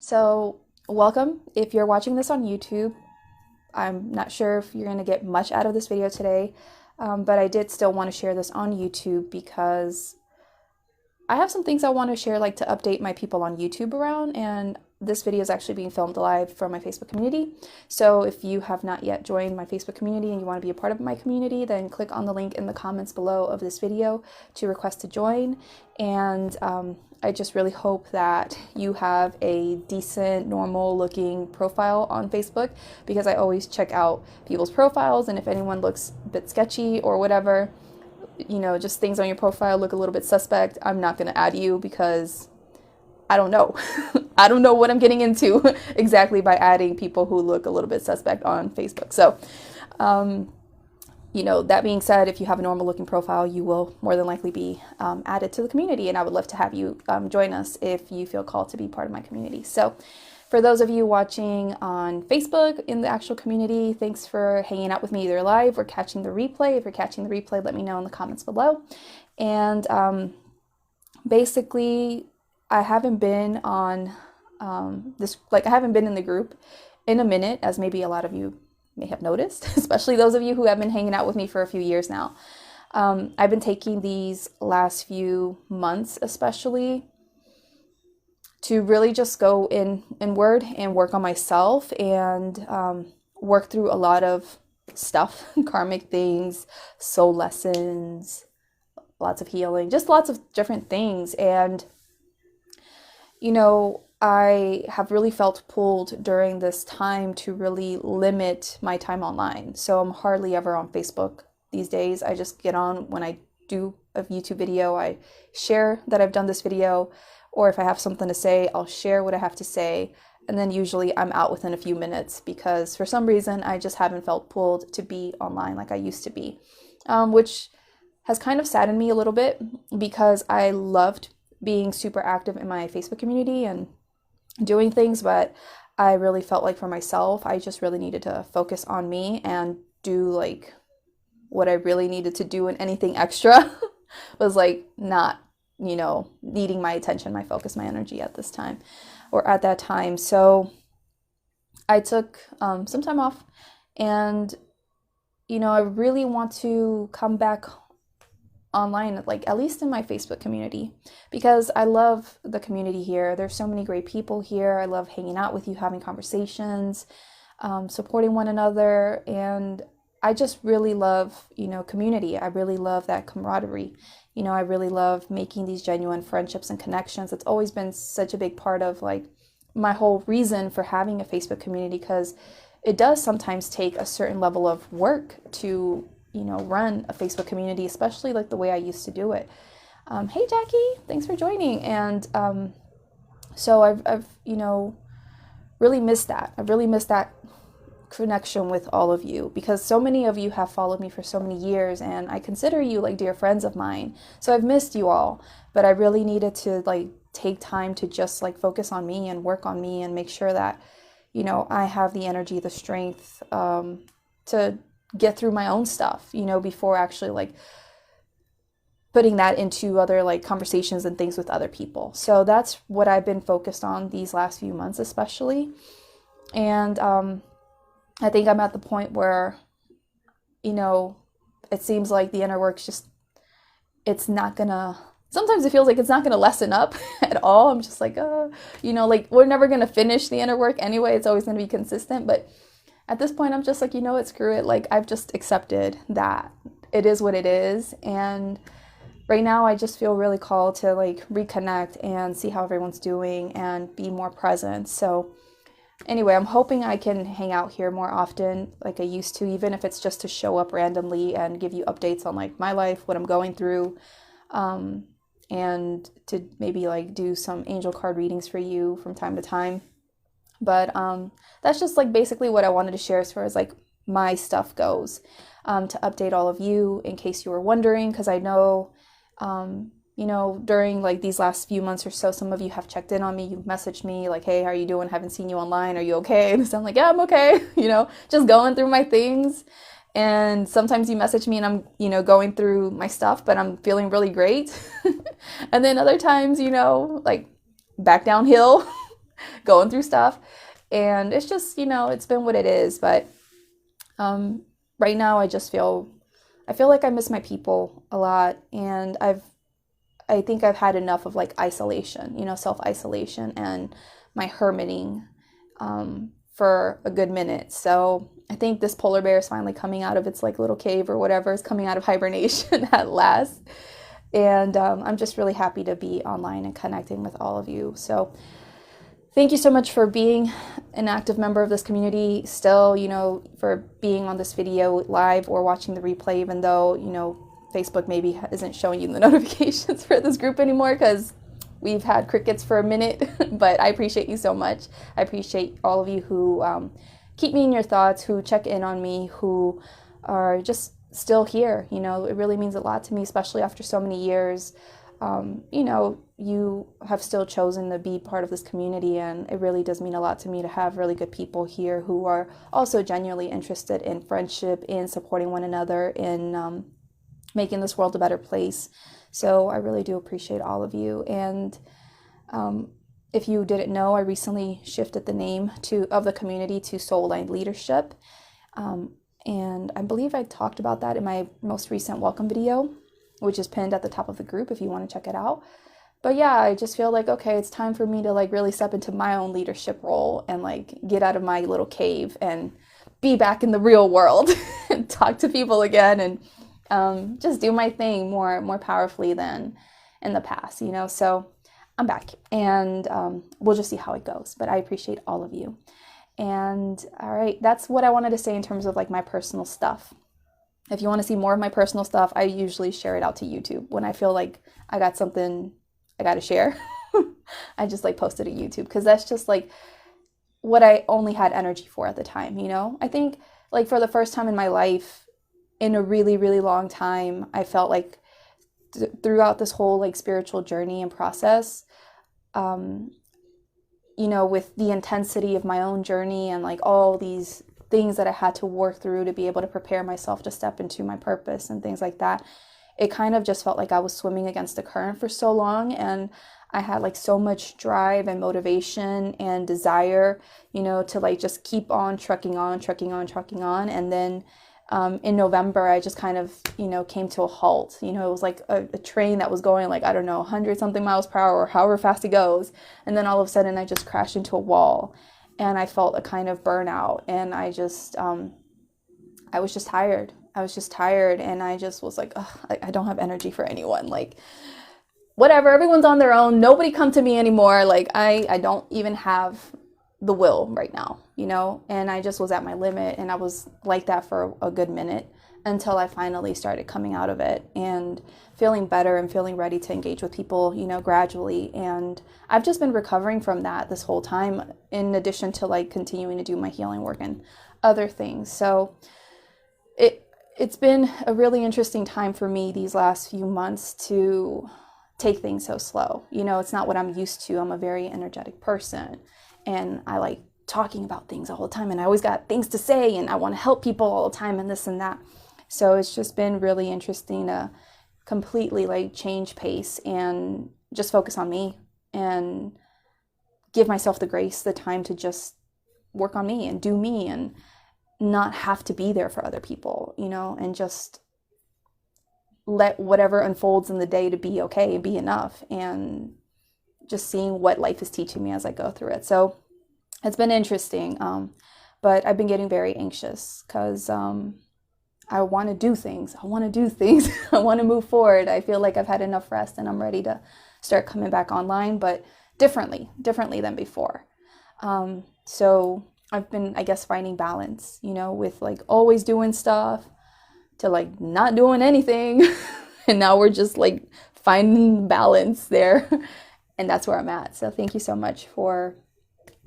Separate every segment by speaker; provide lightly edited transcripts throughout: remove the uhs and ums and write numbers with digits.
Speaker 1: So, welcome. If you're watching this on YouTube, I'm not sure if you're going to get much out of this video today, but I did still want to share this on YouTube because I have some things I want to share, like to update my people on YouTube around, and this video is actually being filmed live from my Facebook community. So if you have not yet joined my Facebook community and you want to be a part of my community, then click on the link in the comments below of this video to request to join. And I just really hope that you have a decent, normal looking profile on Facebook, because I always check out people's profiles, and if anyone looks a bit sketchy or whatever, just things on your profile look a little bit suspect, I'm not going to add you because I don't know. I don't know what I'm getting into exactly by adding people who look a little bit suspect on Facebook. So, that being said, if you have a normal looking profile, you will more than likely be added to the community, and I would love to have you join us if you feel called to be part of my community. So, for those of you watching on Facebook in the actual community, thanks for hanging out with me either live or catching the replay. If you're catching the replay, let me know in the comments below. And basically, I haven't been on I haven't been in the group in a minute, as maybe a lot of you may have noticed, especially those of you who have been hanging out with me for a few years now. I've been taking these last few months, especially, to really just go inward and work on myself and work through a lot of stuff, karmic things, soul lessons, lots of healing, just lots of different things. And, I have really felt pulled during this time to really limit my time online. So I'm hardly ever on Facebook these days. I just get on when I do a YouTube video. I share that I've done this video, or if I have something to say, I'll share what I have to say. And then usually I'm out within a few minutes, because for some reason I just haven't felt pulled to be online like I used to be, which has kind of saddened me a little bit, because I loved being super active in my Facebook community and doing things, but I really felt like for myself, I just really needed to focus on me and do like what I really needed to do, and anything extra was like not, needing my attention, my focus, my energy at this time or at that time. So I took some time off, and, I really want to come back online, like at least in my Facebook community, because I love the community here. There's so many great people here. I love hanging out with you, having conversations, supporting one another, and I just really love, community. I really love that camaraderie. I really love making these genuine friendships and connections. It's always been such a big part of like my whole reason for having a Facebook community, because it does sometimes take a certain level of work to run a Facebook community, especially like the way I used to do it. Hey Jackie, thanks for joining. And so I've really missed that. I really missed that connection with all of you, because so many of you have followed me for so many years, and I consider you like dear friends of mine. So I've missed you all, but I really needed to like take time to just like focus on me and work on me and make sure that I have the energy, the strength to get through my own stuff, before actually like putting that into other like conversations and things with other people. So that's what I've been focused on these last few months, especially. And I think I'm at the point where, it seems like the inner work's just, it's not gonna, sometimes it feels like it's not gonna lessen up at all. I'm just like, like we're never gonna finish the inner work anyway. It's always gonna be consistent. But at this point, I'm just like, screw it. Like, I've just accepted that it is what it is. And right now, I just feel really called to like reconnect and see how everyone's doing and be more present. So anyway, I'm hoping I can hang out here more often like I used to, even if it's just to show up randomly and give you updates on like my life, what I'm going through, and to maybe like do some angel card readings for you from time to time. But that's just like basically what I wanted to share as far as like my stuff goes, to update all of you in case you were wondering, because I know, during like these last few months or so, some of you have checked in on me. You've messaged me like, hey, how are you doing? Haven't seen you online. Are you okay? And so I'm like, yeah, I'm okay. Just going through my things. And sometimes you message me and I'm, going through my stuff, but I'm feeling really great. And then other times, like back downhill. going through stuff. And it's just, it's been what it is. But right now I feel like I miss my people a lot. And I think I've had enough of like isolation, self-isolation and my hermiting for a good minute. So I think this polar bear is finally coming out of its like little cave or whatever, is coming out of hibernation at last. And I'm just really happy to be online and connecting with all of you. So thank you so much for being an active member of this community still, for being on this video live or watching the replay, even though, Facebook maybe isn't showing you the notifications for this group anymore because we've had crickets for a minute. But I appreciate you so much. I appreciate all of you who keep me in your thoughts, who check in on me, who are just still here. It really means a lot to me, especially after so many years. You have still chosen to be part of this community, and it really does mean a lot to me to have really good people here who are also genuinely interested in friendship, in supporting one another, in making this world a better place. So I really do appreciate all of you. And if you didn't know, I recently shifted the name of the community to Soul Aligned Leadership. And I believe I talked about that in my most recent welcome video, which is pinned at the top of the group if you want to check it out. But yeah, I just feel like, okay, it's time for me to like really step into my own leadership role and like get out of my little cave and be back in the real world and talk to people again and just do my thing more powerfully than in the past, So I'm back, and we'll just see how it goes. But I appreciate all of you. And all right, that's what I wanted to say in terms of like my personal stuff. If you want to see more of my personal stuff, I usually share it out to YouTube. When I feel like I got something I got to share, I just like post it to YouTube because that's just like what I only had energy for at the time, I think like for the first time in my life in a really, really long time, I felt like throughout this whole like spiritual journey and process, with the intensity of my own journey and like all these things that I had to work through to be able to prepare myself to step into my purpose and things like that, it kind of just felt like I was swimming against the current for so long. And I had like so much drive and motivation and desire, to like just keep on trucking on. And then in November, I just kind of, came to a halt. It was like a train that was going like, I don't know, 100 something miles per hour or however fast it goes. And then all of a sudden I just crashed into a wall. And I felt a kind of burnout, and I just, I was just tired. And I just was like, I don't have energy for anyone. Like, whatever, everyone's on their own. Nobody come to me anymore. Like, I don't even have the will right now, and I just was at my limit, and I was like that for a good minute until I finally started coming out of it and feeling better and feeling ready to engage with people, gradually. And I've just been recovering from that this whole time, in addition to like continuing to do my healing work and other things. So it's been a really interesting time for me these last few months to take things so slow. It's not what I'm used to. I'm a very energetic person, and I like talking about things all the time, and I always got things to say, and I want to help people all the time and this and that. So it's just been really interesting to completely like change pace and just focus on me and give myself the grace, the time to just work on me and do me and not have to be there for other people, and just let whatever unfolds in the day to be okay and be enough, and just seeing what life is teaching me as I go through it. So it's been interesting, but I've been getting very anxious because I want to do things. I want to move forward. I feel like I've had enough rest, and I'm ready to start coming back online, but differently than before. So I've been, I guess, finding balance, with like always doing stuff to like not doing anything. And now we're just like finding balance there. And that's where I'm at. So thank you so much for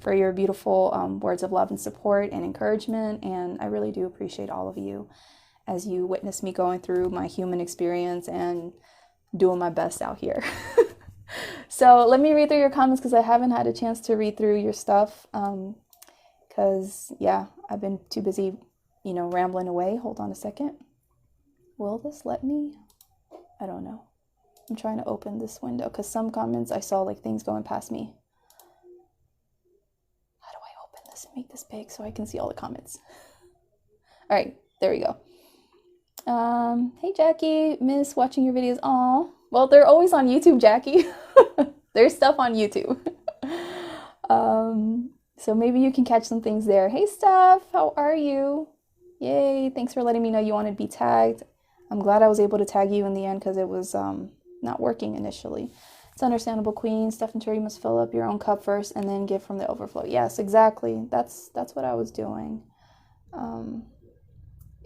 Speaker 1: your beautiful words of love and support and encouragement. And I really do appreciate all of you as you witness me going through my human experience and doing my best out here. So let me read through your comments because I haven't had a chance to read through your stuff. Because, yeah, I've been too busy, rambling away. Hold on a second. Will this let me? I don't know. I'm trying to open this window because some comments I saw like things going past me. Let's make this big so I can see all the comments. All right, there we go. Hey Jackie, miss watching your videos. Aw, well, they're always on YouTube, Jackie. There's stuff on YouTube. So maybe you can catch some things there. Hey Steph, how are you? Yay, thanks for letting me know you wanted to be tagged. I'm glad I was able to tag you in the end because it was not working initially. It's understandable, Queen. Stef Ventura, you must fill up your own cup first and then give from the overflow. Yes, exactly. That's what I was doing.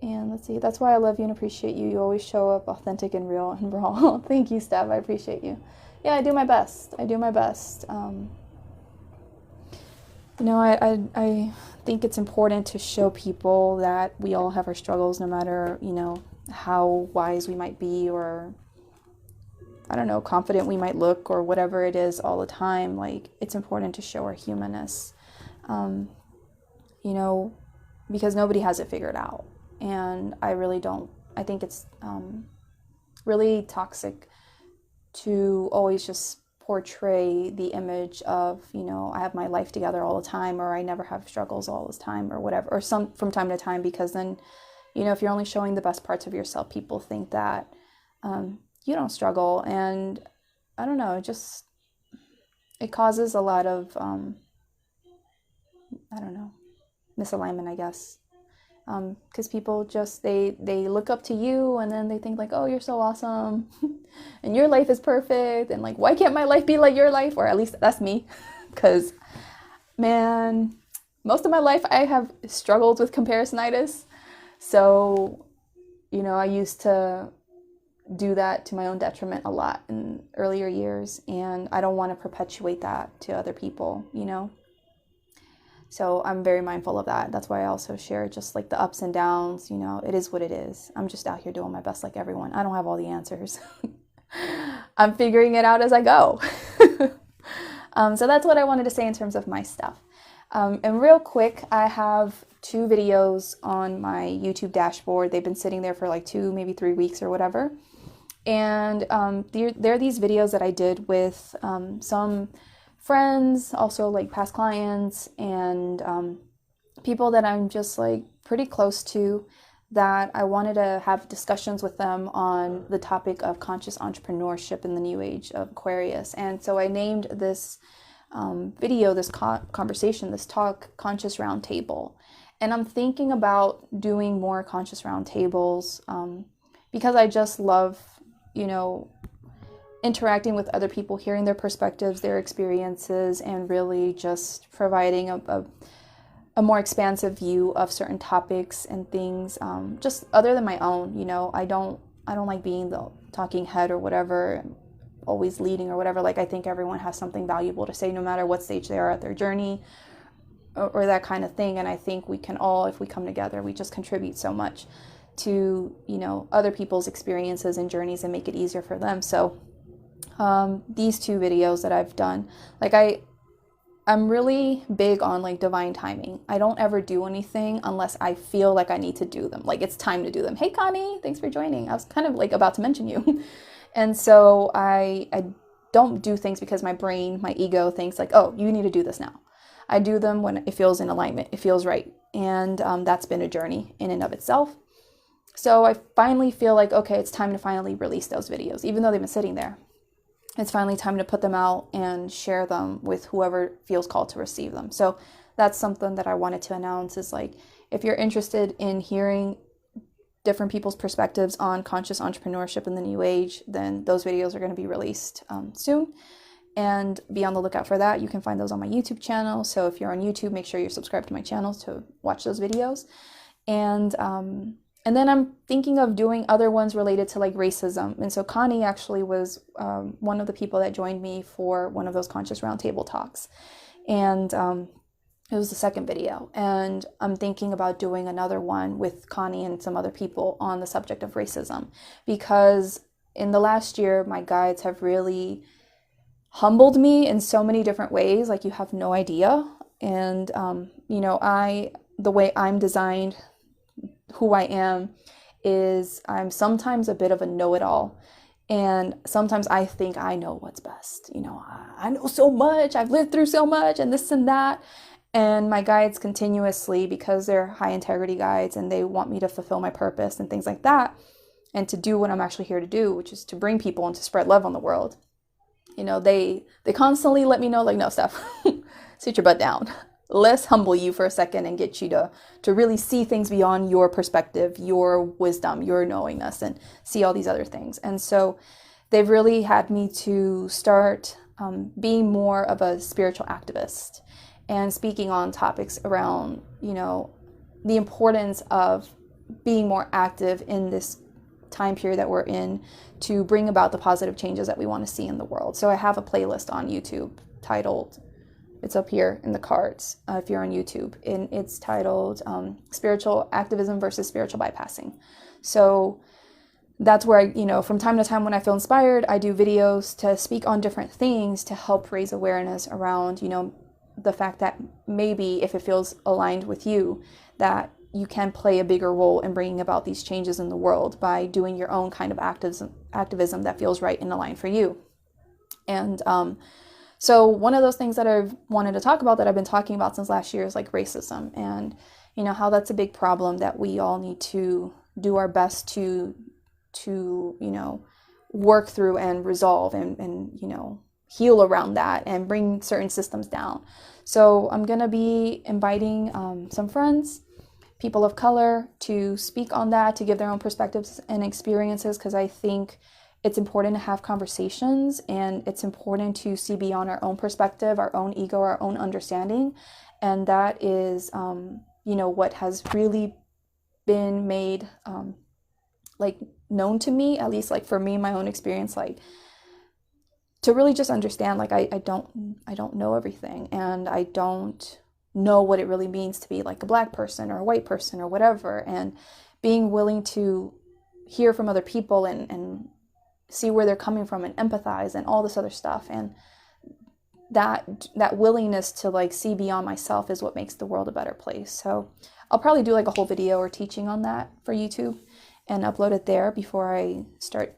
Speaker 1: And let's see, that's why I love you and appreciate you. You always show up authentic and real and raw. Thank you, Steph. I appreciate you. Yeah, I do my best. I do my best. You know, I think it's important to show people that we all have our struggles, no matter, you know, how wise we might be, or I don't know, confident we might look, or whatever it is all the time. Like, it's important to show our humanness, you know, because nobody has it figured out. And I really don't. I think it's really toxic to always just portray the image of, you know, I have my life together all the time, or I never have struggles all the time, or whatever, or some from time to time, because then, you know, if you're only showing the best parts of yourself, people think that you don't struggle. And I don't know, it causes a lot of, I don't know, misalignment, I guess. Because people just, they look up to you, and then they think like, oh, you're so awesome and your life is perfect, and like, why can't my life be like your life? Or at least that's me, because man, most of my life I have struggled with comparisonitis. So, you know, I used to do that to my own detriment a lot in earlier years, and I don't want to perpetuate that to other people, you know. So I'm very mindful of that. That's why I also share just like the ups and downs, you know, it is what it is. I'm just out here doing my best like everyone. I don't have all the answers. I'm figuring it out as I go. So that's what I wanted to say in terms of my stuff. And real quick, I have 2 videos on my YouTube dashboard. They've been sitting there for like 2, maybe 3 weeks or whatever. And they're these videos that I did with some friends, also like past clients, and people that I'm just like pretty close to, that I wanted to have discussions with them on the topic of conscious entrepreneurship in the new age of Aquarius. And so I named this video, this conversation, this talk, Conscious Roundtable. And I'm thinking about doing more conscious roundtables because I just love, you know, interacting with other people, hearing their perspectives, their experiences, and really just providing a more expansive view of certain topics and things, just other than my own. You know, I don't like being the talking head or whatever, always leading or whatever. Like, I think everyone has something valuable to say, no matter what stage they are at their journey, or that kind of thing. And I think we can all, if we come together, we just contribute so much to, you know, other people's experiences and journeys, and make it easier for them. So these 2 videos that I've done, like I'm really big on like divine timing. I don't ever do anything unless I feel like I need to do them. Like, it's time to do them. Hey Connie, thanks for joining. I was kind of like about to mention you. And so I don't do things because my brain, my ego thinks like, oh, you need to do this now. I do them when it feels in alignment, it feels right. And that's been a journey in and of itself. So I finally feel like, okay, it's time to finally release those videos, even though they've been sitting there. It's finally time to put them out and share them with whoever feels called to receive them. So that's something that I wanted to announce, is like, if you're interested in hearing different people's perspectives on conscious entrepreneurship in the new age, then those videos are going to be released soon. And be on the lookout for that. You can find those on my YouTube channel. So if you're on YouTube, make sure you're subscribed to my channel to watch those videos. And then I'm thinking of doing other ones related to like racism. And so Connie actually was one of the people that joined me for one of those Conscious Roundtable talks. And it was the second video. And I'm thinking about doing another one with Connie and some other people on the subject of racism. Because in the last year, my guides have really humbled me in so many different ways. Like, you have no idea. And, you know, the way I'm designed, who I am, is I'm sometimes a bit of a know-it-all, and sometimes I think I know what's best. You know, I know so much, I've lived through so much, and this and that, And my guides continuously, because they're high integrity guides and they want me to fulfill my purpose and things like that, and to do what I'm actually here to do, which is to bring people and to spread love on the world. You know, they constantly let me know, like, no, Steph, sit your butt down. Let's humble you for a second and get you to really see things beyond your perspective, your wisdom, your knowingness, and see all these other things. And so they've really had me to start being more of a spiritual activist and speaking on topics around, you know, the importance of being more active in this time period that we're in to bring about the positive changes that we want to see in the world. So I have a playlist on YouTube titled, it's up here in the cards if you're on YouTube, and it's titled Spiritual Activism versus Spiritual Bypassing. So that's where I, you know, from time to time when I feel inspired, I do videos to speak on different things to help raise awareness around, you know, the fact that maybe if it feels aligned with you, that you can play a bigger role in bringing about these changes in the world by doing your own kind of activism that feels right and aligned for you. And so one of those things that I've wanted to talk about, that I've been talking about since last year, is like racism, and, you know, how that's a big problem that we all need to do our best to you know, work through and resolve and you know, heal around that and bring certain systems down. So I'm going to be inviting some friends, people of color, to speak on that, to give their own perspectives and experiences, because I think it's important to have conversations, and it's important to see beyond our own perspective, our own ego, our own understanding. And that is, you know, what has really been made like known to me, at least like for me, my own experience, like to really just understand, like I don't know everything, and I don't know what it really means to be like a Black person or a white person or whatever, and being willing to hear from other people and see where they're coming from and empathize and all this other stuff. And that willingness to like see beyond myself is what makes the world a better place. So I'll probably do like a whole video or teaching on that for YouTube and upload it there before I start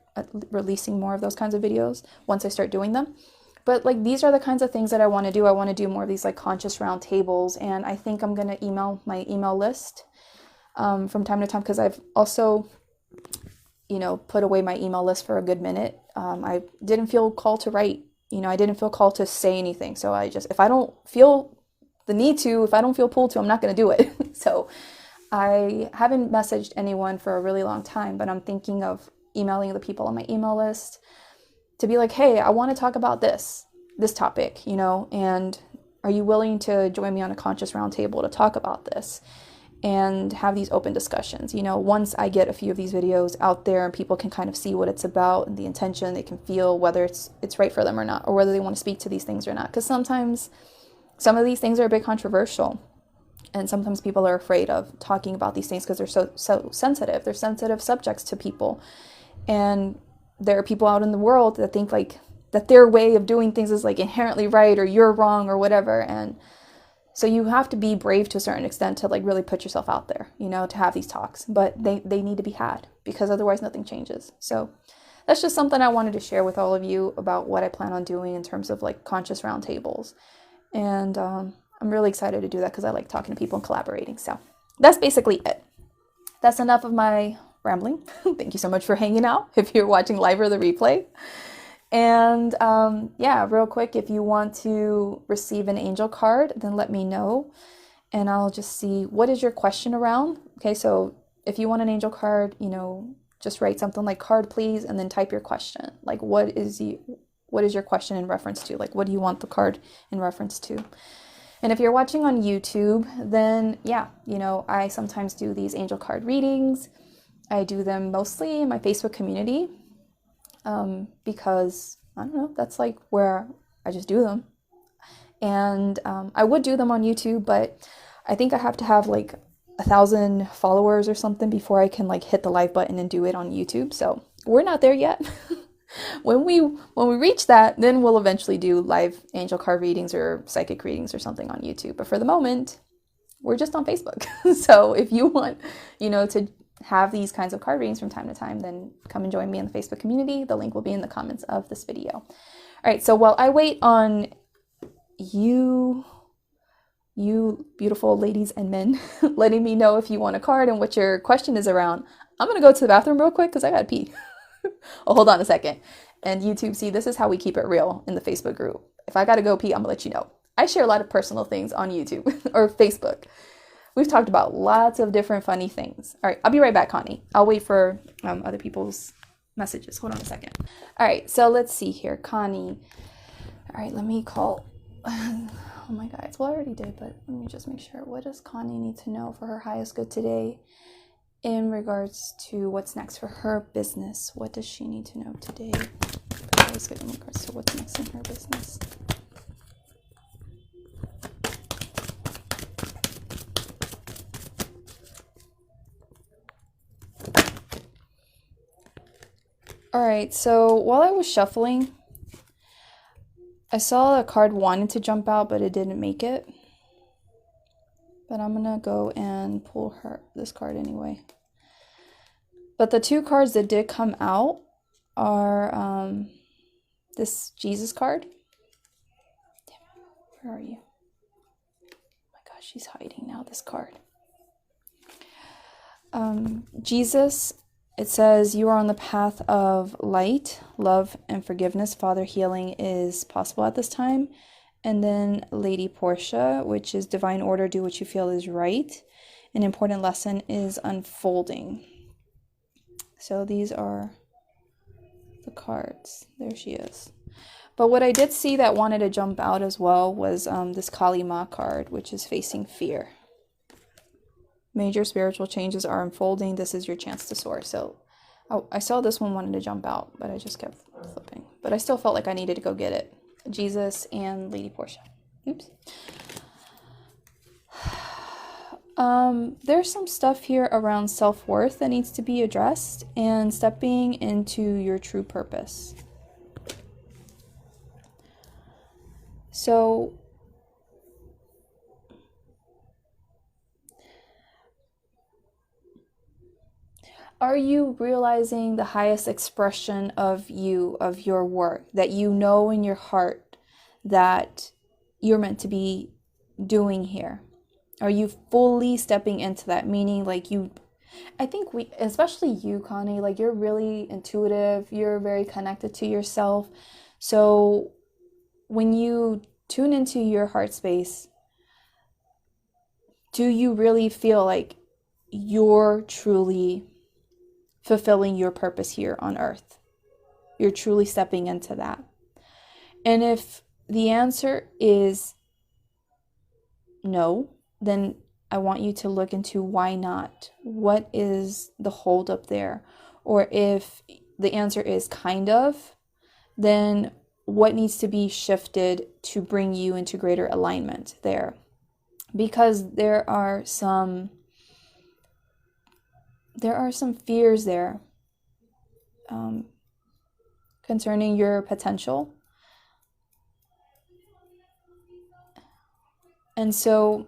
Speaker 1: releasing more of those kinds of videos once I start doing them. But like, these are the kinds of things that I want to do. I want to do more of these like conscious roundtables, and I think I'm going to email my email list from time to time, because I've also, you know, put away my email list for a good minute. I didn't feel called to write, you know, I didn't feel called to say anything. So I just, if I don't feel the need to, if I don't feel pulled to, I'm not going to do it. So I haven't messaged anyone for a really long time, but I'm thinking of emailing the people on my email list to be like, hey, I want to talk about this topic, you know, and are you willing to join me on a conscious roundtable to talk about this and have these open discussions? You know, once I get a few of these videos out there and people can kind of see what it's about and the intention, they can feel whether it's right for them or not, or whether they want to speak to these things or not. Because sometimes some of these things are a bit controversial, and sometimes people are afraid of talking about these things because they're so sensitive. They're sensitive subjects to people. And there are people out in the world that think like that their way of doing things is like inherently right, or you're wrong or whatever. And so you have to be brave to a certain extent to like really put yourself out there, you know, to have these talks. But they need to be had, because otherwise nothing changes. So that's just something I wanted to share with all of you about what I plan on doing in terms of like conscious roundtables. And I'm really excited to do that because I like talking to people and collaborating. So that's basically it. That's enough of my rambling. Thank you so much for hanging out if you're watching live or the replay. And yeah, real quick, if you want to receive an angel card, then let me know, and I'll just see what is your question around. Okay, so if you want an angel card, you know, just write something like card please, and then type your question. Like, what is your question in reference to? Like, what do you want the card in reference to? And if you're watching on YouTube, then yeah, you know, I sometimes do these angel card readings. I do them mostly in my Facebook community, because I don't know, that's like where I just do them. And I would do them on YouTube, but I think I have to have like 1,000 followers or something before I can like hit the live button and do it on YouTube. So we're not there yet. When we reach that, then we'll eventually do live angel card readings or psychic readings or something on YouTube. But for the moment, we're just on Facebook. So if you want, you know, to have these kinds of card readings from time to time, then come and join me in the Facebook community. The link will be in the comments of this video. All right, so while I wait on you you beautiful ladies and men letting me know if you want a card and what your question is around. I'm gonna go to the bathroom real quick because I gotta pee. Oh, hold on a second. And YouTube, see, this is how we keep it real in the Facebook group. If I gotta go pee, I'm gonna let you know. I share a lot of personal things on YouTube or Facebook. We've talked about lots of different funny things. All right, I'll be right back, Connie. I'll wait for other people's messages. Hold on a second. All right, so let's see here, Connie. All right, let me call. Oh my God, well, I already did, but let me just make sure. What does Connie need to know for her highest good today in regards to what's next for her business? What does she need to know today for her highest good in regards to what's next in her business? All right, so while I was shuffling, I saw a card wanted to jump out, but it didn't make it. But I'm gonna go and pull this card anyway. But the two cards that did come out are this Jesus card. Damn it, where are you? Oh my gosh, she's hiding now, this card. Jesus, it says, you are on the path of light, love, and forgiveness. Father, healing is possible at this time. And then Lady Portia, which is divine order, do what you feel is right. An important lesson is unfolding. So these are the cards. There she is. But what I did see that wanted to jump out as well was this Kalima card, which is facing fear. Major spiritual changes are unfolding. This is your chance to soar. So I saw this one wanted to jump out, but I just kept flipping. But I still felt like I needed to go get it. Jesus and Lady Portia. Oops. There's some stuff here around self-worth that needs to be addressed and stepping into your true purpose. So are you realizing the highest expression of you, of your work, that you know in your heart that you're meant to be doing here? Are you fully stepping into that? Meaning like I think especially you, Connie, like you're really intuitive. You're very connected to yourself. So when you tune into your heart space, do you really feel like you're truly fulfilling your purpose here on earth? You're truly stepping into that. And if the answer is no, then I want you to look into why not. What is the hold up there? Or if the answer is kind of, then what needs to be shifted to bring you into greater alignment there? Because there are some fears there concerning your potential. And so,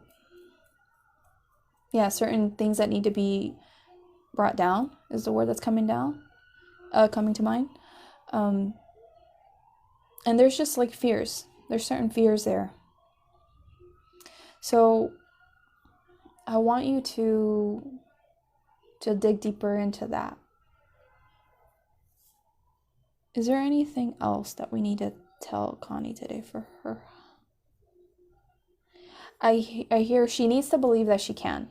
Speaker 1: yeah, certain things that need to be brought down is the word that's coming to mind. And there's just like fears. There's certain fears there. So I want you to dig deeper into that. Is there anything else that we need to tell Connie today for her? I hear she needs to believe that she can.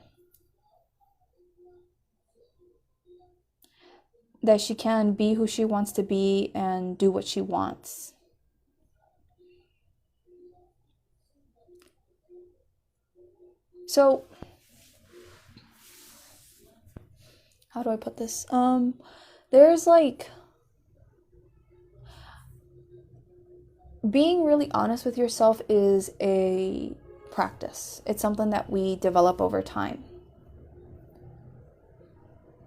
Speaker 1: That she can be who she wants to be and do what she wants. So, how do I put this? There's like being really honest with yourself is a practice. It's something that we develop over time.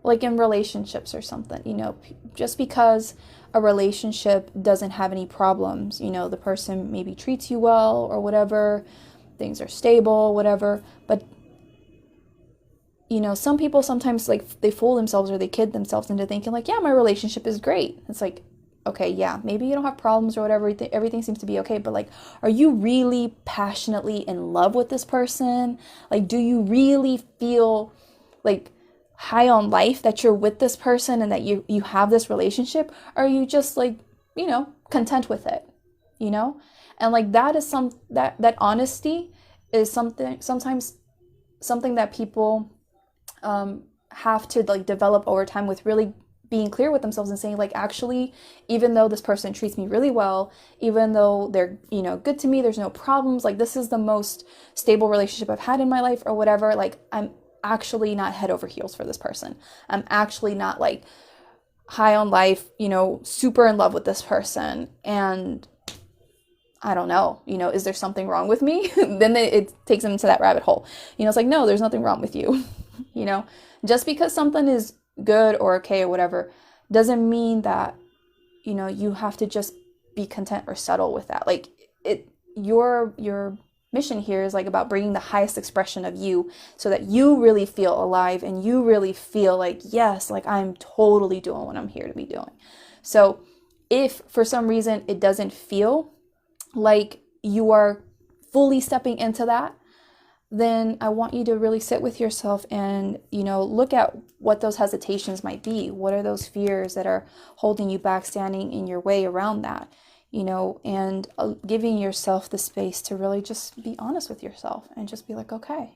Speaker 1: Like in relationships or something, just because a relationship doesn't have any problems, the person maybe treats you well or whatever, things are stable, whatever, but some people sometimes like they fool themselves or they kid themselves into thinking like, yeah, my relationship is great. It's like, okay, yeah, maybe you don't have problems or whatever, everything seems to be okay, but like, are you really passionately in love with this person? Like, do you really feel like high on life that you're with this person and that you have this relationship? Or are you just like, content with it, And like that is that honesty is sometimes something that people have to like develop over time, with really being clear with themselves and saying like, actually, even though this person treats me really well, even though they're, good to me, there's no problems, like this is the most stable relationship I've had in my life or whatever, like I'm actually not head over heels for this person. I'm actually not like high on life, super in love with this person. And I don't know, is there something wrong with me? Then it takes them into that rabbit hole. It's like, no, there's nothing wrong with you. Just because something is good or okay or whatever doesn't mean that, you have to just be content or settle with that. Like your mission here is like about bringing the highest expression of you so that you really feel alive and you really feel like, yes, like I'm totally doing what I'm here to be doing. So if for some reason it doesn't feel like you are fully stepping into that, then I want you to really sit with yourself and, look at what those hesitations might be. What are those fears that are holding you back, standing in your way around that, and giving yourself the space to really just be honest with yourself and just be like, okay,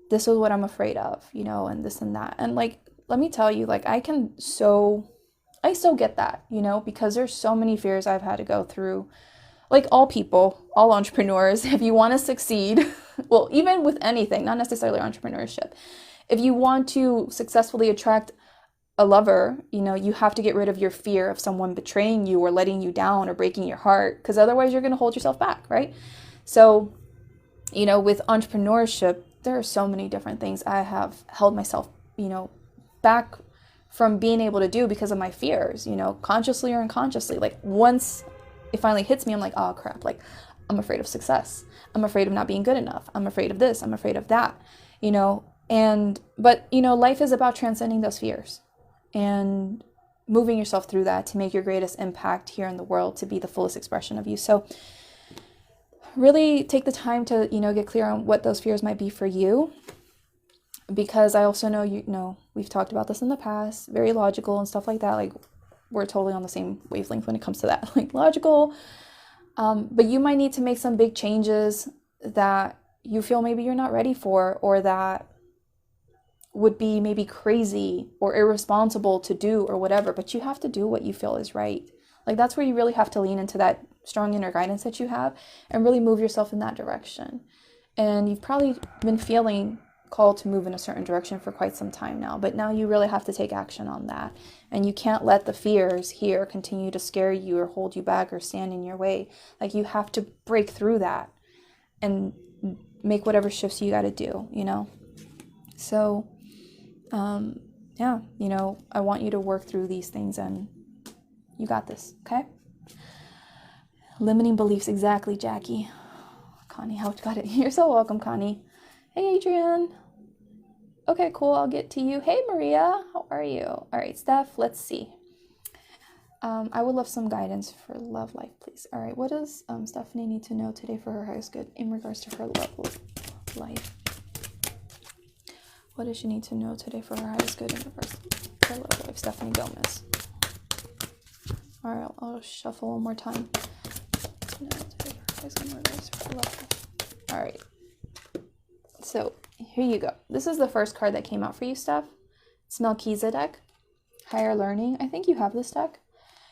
Speaker 1: this is what I'm afraid of, and this and that. And like, let me tell you, like, I so get that, because there's so many fears I've had to go through. Like all people, all entrepreneurs, if you want to succeed, well, even with anything, not necessarily entrepreneurship, if you want to successfully attract a lover, you have to get rid of your fear of someone betraying you or letting you down or breaking your heart, because otherwise you're going to hold yourself back, right? So, with entrepreneurship, there are so many different things I have held myself, back from being able to do because of my fears, consciously or unconsciously. Like once it finally hits me, I'm like, oh crap, like I'm afraid of success. I'm afraid of not being good enough. I'm afraid of this. I'm afraid of that, but life is about transcending those fears and moving yourself through that to make your greatest impact here in the world, to be the fullest expression of you. So really take the time to, get clear on what those fears might be for you, because I also know, we've talked about this in the past, very logical and stuff like that. Like we're totally on the same wavelength when it comes to that, like logical. But you might need to make some big changes that you feel maybe you're not ready for, or that would be maybe crazy or irresponsible to do or whatever, but you have to do what you feel is right. Like that's where you really have to lean into that strong inner guidance that you have and really move yourself in that direction. And you've probably been feeling called to move in a certain direction for quite some time now, but now you really have to take action on that. And you can't let the fears here continue to scare you or hold you back or stand in your way. Like you have to break through that and make whatever shifts you got to do, So, yeah, I want you to work through these things, and you got this, okay? Limiting beliefs, exactly, Jackie. Connie, how got it? You're so welcome, Connie. Hey, Adrian. Okay, cool, I'll get to you. Hey, Maria, how are you? All right, Steph, let's see. I would love some guidance for love life, please. All right, what does Stephanie need to know today for her highest good in regards to her love life? What does she need to know today for her highest good in regards to her love life? Stephanie Gomez. All right, I'll shuffle one more time. All right. So here you go. This is the first card that came out for you, Steph. It's Melchizedek, Higher Learning. I think you have this deck.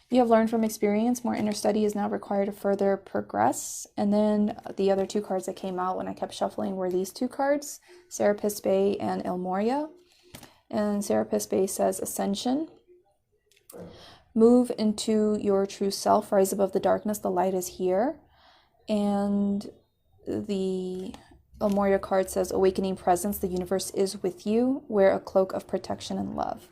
Speaker 1: You have learned from experience. More inner study is now required to further progress. And then the other two cards that came out when I kept shuffling were these two cards, Serapis Bay and El Moria. And Serapis Bay says Ascension. Move into your true self. Rise above the darkness. The light is here. And the El Moria card says Awakening Presence. The universe is with you. Wear a cloak of protection and love.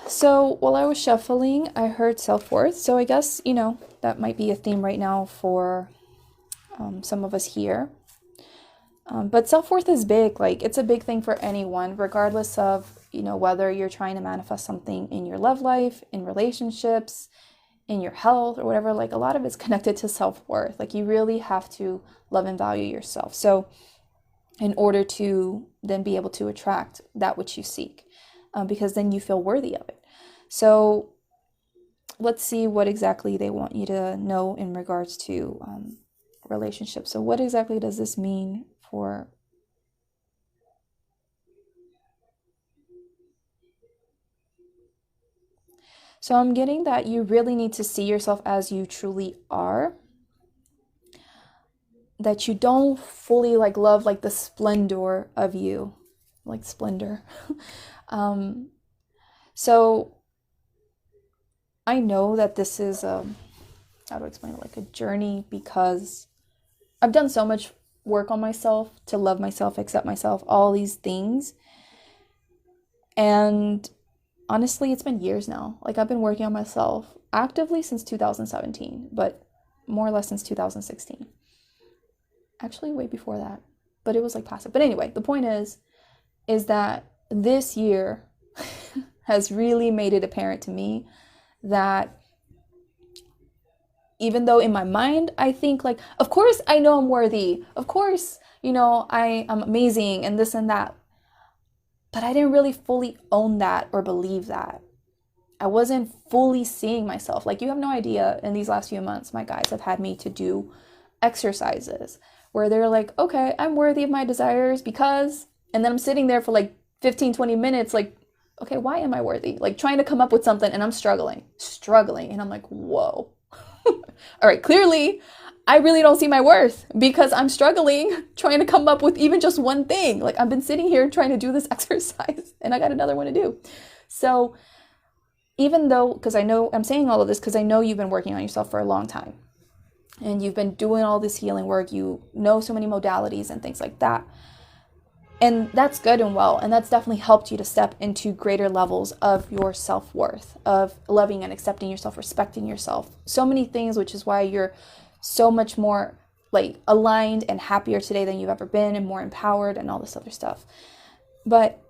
Speaker 1: So while I was shuffling, I heard self-worth. So I guess, that might be a theme right now for some of us here. But self-worth is big. Like, it's a big thing for anyone, regardless of whether you're trying to manifest something in your love life, in relationships, in your health or whatever, like a lot of it's connected to self-worth. Like you really have to love and value yourself. So in order to then be able to attract that which you seek, because then you feel worthy of it. So let's see what exactly they want you to know in regards to relationships. So what exactly does this mean for... So I'm getting that you really need to see yourself as you truly are. That you don't fully like love like the splendor of you, like splendor. So I know that this is how to explain it, like a journey, because I've done so much work on myself to love myself, accept myself, all these things. And honestly, it's been years now. Like I've been working on myself actively since 2017, but more or less since 2016. Actually, way before that, but it was like passive. But anyway, the point is that this year has really made it apparent to me that even though in my mind, I think like, of course I know I'm worthy. Of course, I am amazing and this and that. But I didn't really fully own that or believe that. I wasn't fully seeing myself. Like you have no idea, in these last few months, my guys have had me to do exercises where they're like, okay, I'm worthy of my desires because, and then I'm sitting there for like 15, 20 minutes, like, okay, why am I worthy? Like trying to come up with something and I'm struggling. And I'm like, whoa. All right, clearly I really don't see my worth because I'm struggling trying to come up with even just one thing. Like I've been sitting here trying to do this exercise and I got another one to do. So even though, because I know I'm saying all of this because I know you've been working on yourself for a long time and you've been doing all this healing work, you know so many modalities and things like that. And that's good and well. And that's definitely helped you to step into greater levels of your self-worth, of loving and accepting yourself, respecting yourself. So many things, which is why you're so much more like aligned and happier today than you've ever been and more empowered and all this other stuff. But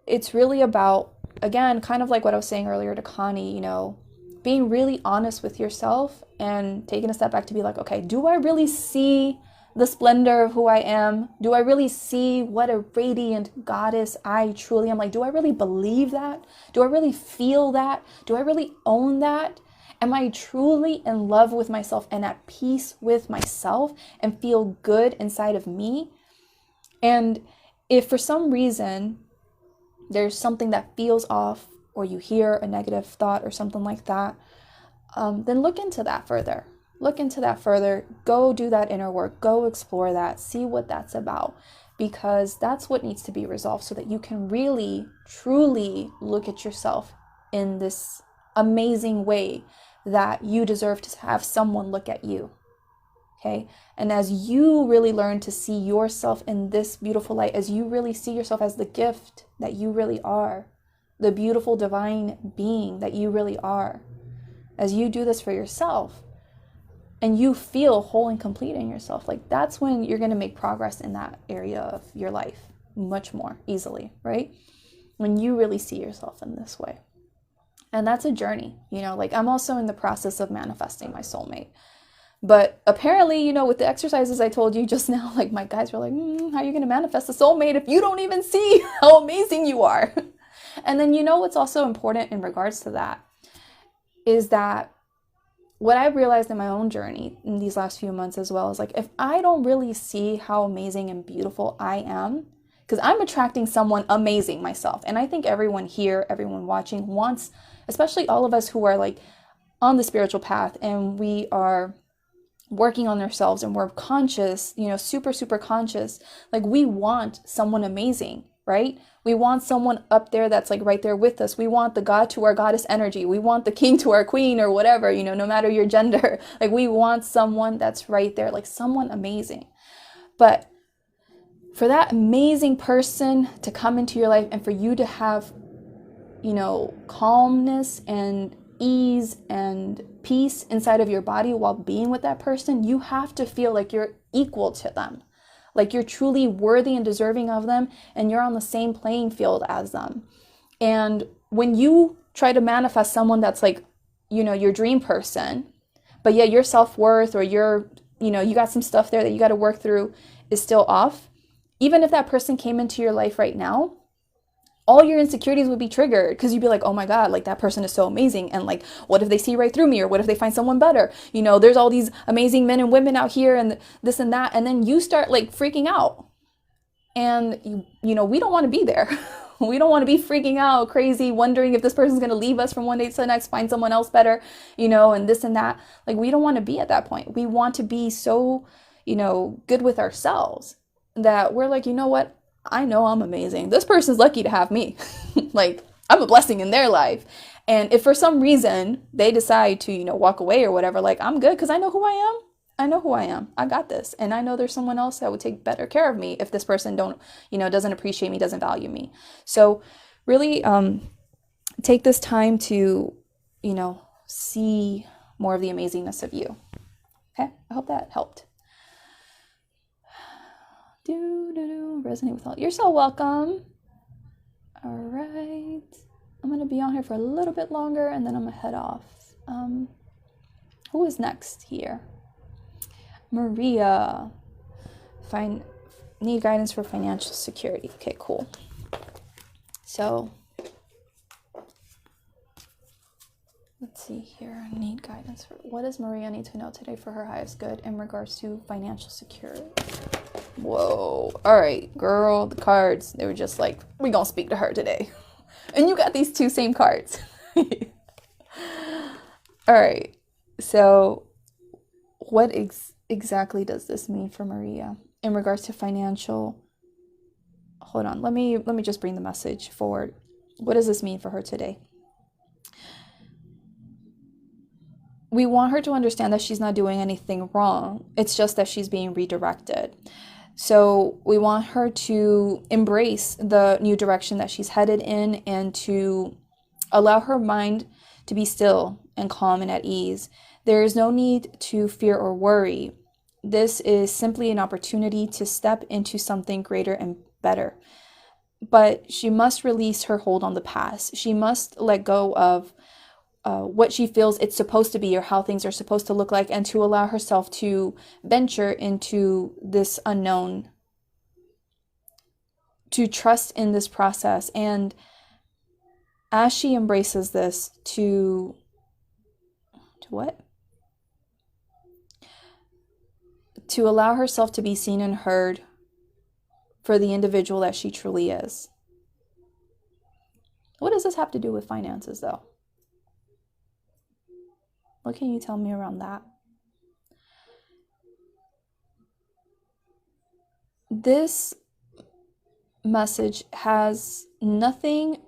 Speaker 1: it's really about, again, kind of like what I was saying earlier to Connie, being really honest with yourself and taking a step back to be like, okay, do I really see the splendor of who I am? Do I really see what a radiant goddess I truly am? Like, do I really believe that? Do I really feel that? Do I really own that? Am I truly in love with myself and at peace with myself and feel good inside of me? And if for some reason there's something that feels off or you hear a negative thought or something like that, then look into that further. Go do that inner work. Go explore that. See what that's about. Because that's what needs to be resolved so that you can really, truly look at yourself in this amazing way that you deserve to have someone look at you. Okay? And as you really learn to see yourself in this beautiful light, as you really see yourself as the gift that you really are, the beautiful divine being that you really are, as you do this for yourself, and you feel whole and complete in yourself, like that's when you're going to make progress in that area of your life much more easily, right? When you really see yourself in this way. And that's a journey, like I'm also in the process of manifesting my soulmate. But apparently, with the exercises I told you just now, like my guys were like, how are you going to manifest a soulmate if you don't even see how amazing you are? And then, what's also important in regards to that is that what I've realized in my own journey in these last few months as well is like, if I don't really see how amazing and beautiful I am, because I'm attracting someone amazing myself. And I think everyone here, everyone watching wants, especially all of us who are like on the spiritual path and we are working on ourselves and we're conscious, super, super conscious. Like we want someone amazing, right? We want someone up there that's like right there with us. We want the God to our goddess energy. We want the king to our queen or whatever, no matter your gender. Like we want someone that's right there, like someone amazing. But for that amazing person to come into your life and for you to have, calmness and ease and peace inside of your body while being with that person, you have to feel like you're equal to them. Like you're truly worthy and deserving of them and you're on the same playing field as them. And when you try to manifest someone that's like, your dream person, but yet your self-worth or you got some stuff there that you got to work through is still off, even if that person came into your life right now, all your insecurities would be triggered because you'd be like, oh my God, like that person is so amazing. And like, what if they see right through me? Or what if they find someone better? There's all these amazing men and women out here and this and that. And then you start like freaking out. And, we don't want to be there. We don't want to be freaking out, crazy, wondering if this person's going to leave us from one day to the next, find someone else better, and this and that. Like, we don't want to be at that point. We want to be so, good with ourselves that we're like, you know what? I know I'm amazing. This person's lucky to have me. Like, I'm a blessing in their life. And if for some reason they decide to, walk away or whatever, like, I'm good because I know who I am. I know who I am. I got this. And I know there's someone else that would take better care of me if this person doesn't appreciate me, doesn't value me. So really take this time to, see more of the amazingness of you. Okay? I hope that helped. Resonate with all. You're so welcome. All right. I'm going to be on here for a little bit longer and then I'm going to head off. Who is next here? Maria, need guidance for financial security. Okay, cool. So, let's see here. Need guidance for, what does Maria need to know today for her highest good in regards to financial security? Whoa. All right, girl, the cards, they were just like, we gonna speak to her today. And you got these two same cards. All right, so what exactly does this mean for Maria in regards to financial? Hold on, let me just bring the message forward. What does this mean for her today? We want her to understand that she's not doing anything wrong. It's just that she's being redirected. So we want her to embrace the new direction that she's headed in and to allow her mind to be still and calm and at ease. There is no need to fear or worry. This is simply an opportunity to step into something greater and better. But she must release her hold on the past. She must let go of what she feels it's supposed to be or how things are supposed to look like, and to allow herself to venture into this unknown, to trust in this process. And as she embraces this, to what? To allow herself to be seen and heard for the individual that she truly is. What does this have to do with finances, though? What can you tell me around that? This message has nothing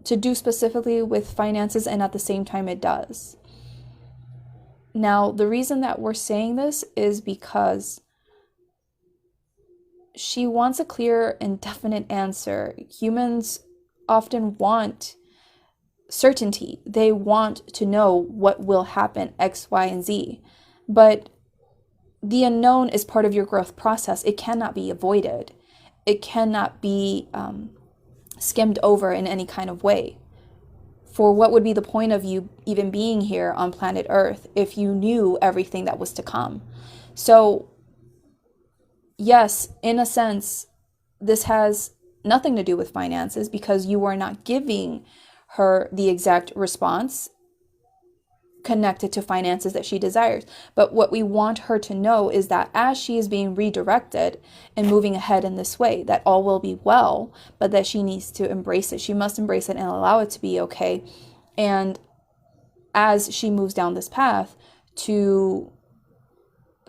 Speaker 1: to do specifically with finances, and at the same time it does. Now, the reason that we're saying this is because she wants a clear and definite answer. Humans often want certainty. They want to know what will happen, X, Y, and Z. But the unknown is part of your growth process. It cannot be avoided. It cannot be skimmed over in any kind of way. For what would be the point of you even being here on planet Earth if you knew everything that was to come? So, yes, in a sense, this has nothing to do with finances because you are not giving her the exact response connected to finances that she desires. But what we want her to know is that as she is being redirected and moving ahead in this way, that all will be well, but that she needs to embrace it. She must embrace it and allow it to be okay. And as she moves down this path, to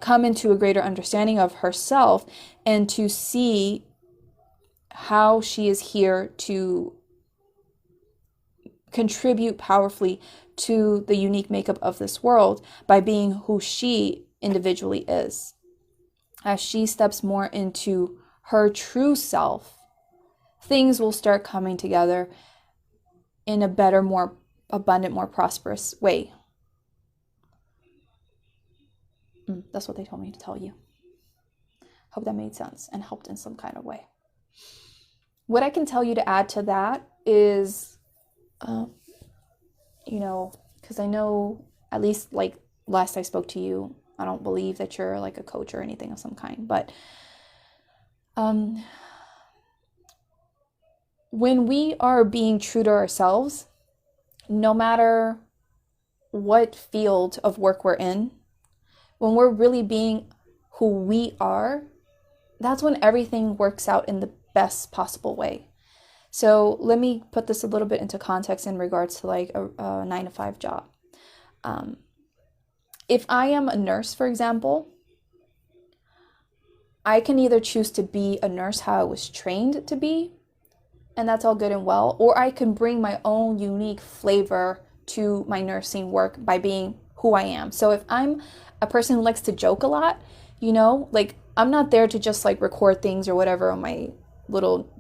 Speaker 1: come into a greater understanding of herself and to see how she is here to contribute powerfully to the unique makeup of this world by being who she individually is. As she steps more into her true self, things will start coming together in a better, more abundant, more prosperous way. That's what they told me to tell you. Hope that made sense and helped in some kind of way. What I can tell you to add to that is, you know, because I know, at least like last I spoke to you, I don't believe that you're like a coach or anything of some kind, but when we are being true to ourselves, no matter what field of work we're in, when we're really being who we are, that's when everything works out in the best possible way. So let me put this a little bit into context in regards to like a 9-to-5 job. If I am a nurse, for example, I can either choose to be a nurse how I was trained to be, and that's all good and well, or I can bring my own unique flavor to my nursing work by being who I am. So if I'm a person who likes to joke a lot, you know, like I'm not there to just like record things or whatever on my little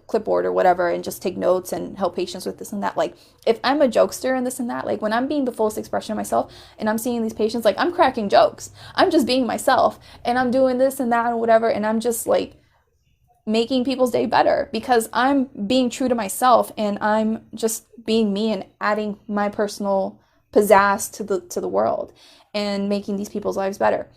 Speaker 1: clipboard or whatever and just take notes and help patients with this and that. Like if I'm a jokester and this and that, like when I'm being the fullest expression of myself and I'm seeing these patients, like I'm cracking jokes, I'm just being myself and I'm doing this and that and whatever, and I'm just like making people's day better because I'm being true to myself and I'm just being me and adding my personal pizzazz to the world and making these people's lives better.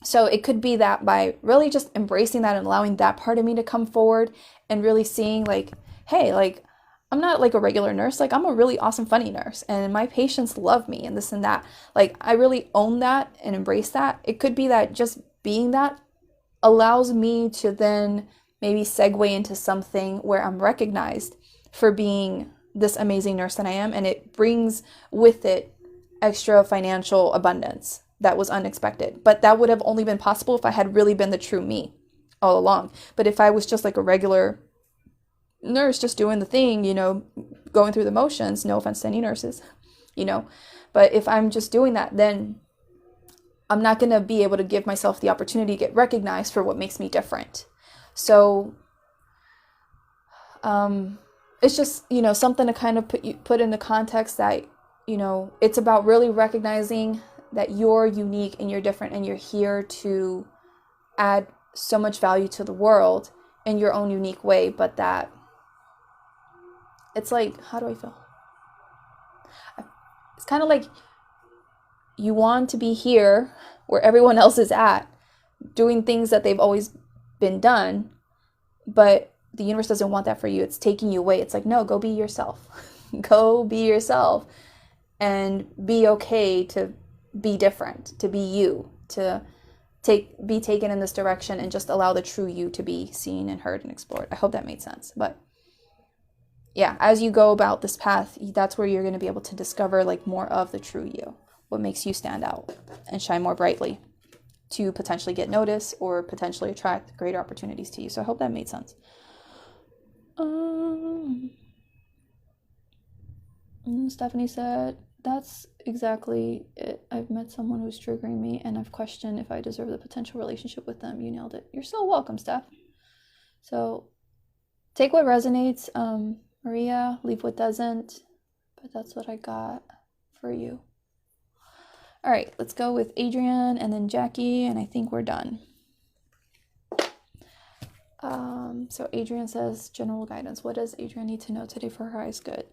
Speaker 1: So it could be that by really just embracing that and allowing that part of me to come forward and really seeing like, hey, like I'm not like a regular nurse, like I'm a really awesome, funny nurse and my patients love me and this and that. Like I really own that and embrace that. It could be that just being that allows me to then maybe segue into something where I'm recognized for being this amazing nurse that I am, and it brings with it extra financial abundance that was unexpected. But that would have only been possible if I had really been the true me all along. But if I was just like a regular nurse just doing the thing, you know, going through the motions, no offense to any nurses, you know, but if I'm just doing that, then I'm not going to be able to give myself the opportunity to get recognized for what makes me different. So it's just, you know, something to kind of put into context that, you know, it's about really recognizing that you're unique and you're different and you're here to add so much value to the world in your own unique way, but that it's like, how do I feel? It's kind of like you want to be here where everyone else is at, doing things that they've always been done, but the universe doesn't want that for you. It's taking you away. It's like, no, go be yourself. Go be yourself and be okay to be different, to be you, to be taken in this direction and just allow the true you to be seen and heard and explored. I hope that made sense. But yeah, as you go about this path, that's where you're going to be able to discover like more of the true you, what makes you stand out and shine more brightly to potentially get noticed or potentially attract greater opportunities to you. So I hope that made sense. Stephanie said, that's exactly it. I've met someone who's triggering me and I've questioned if I deserve the potential relationship with them. You nailed it. You're so welcome, Steph. So take what resonates, Maria, leave what doesn't, but that's what I got for you. All right, let's go with Adrienne and then Jackie, and I think we're done. So Adrienne says, general guidance. What does Adrienne need to know today for her highest good?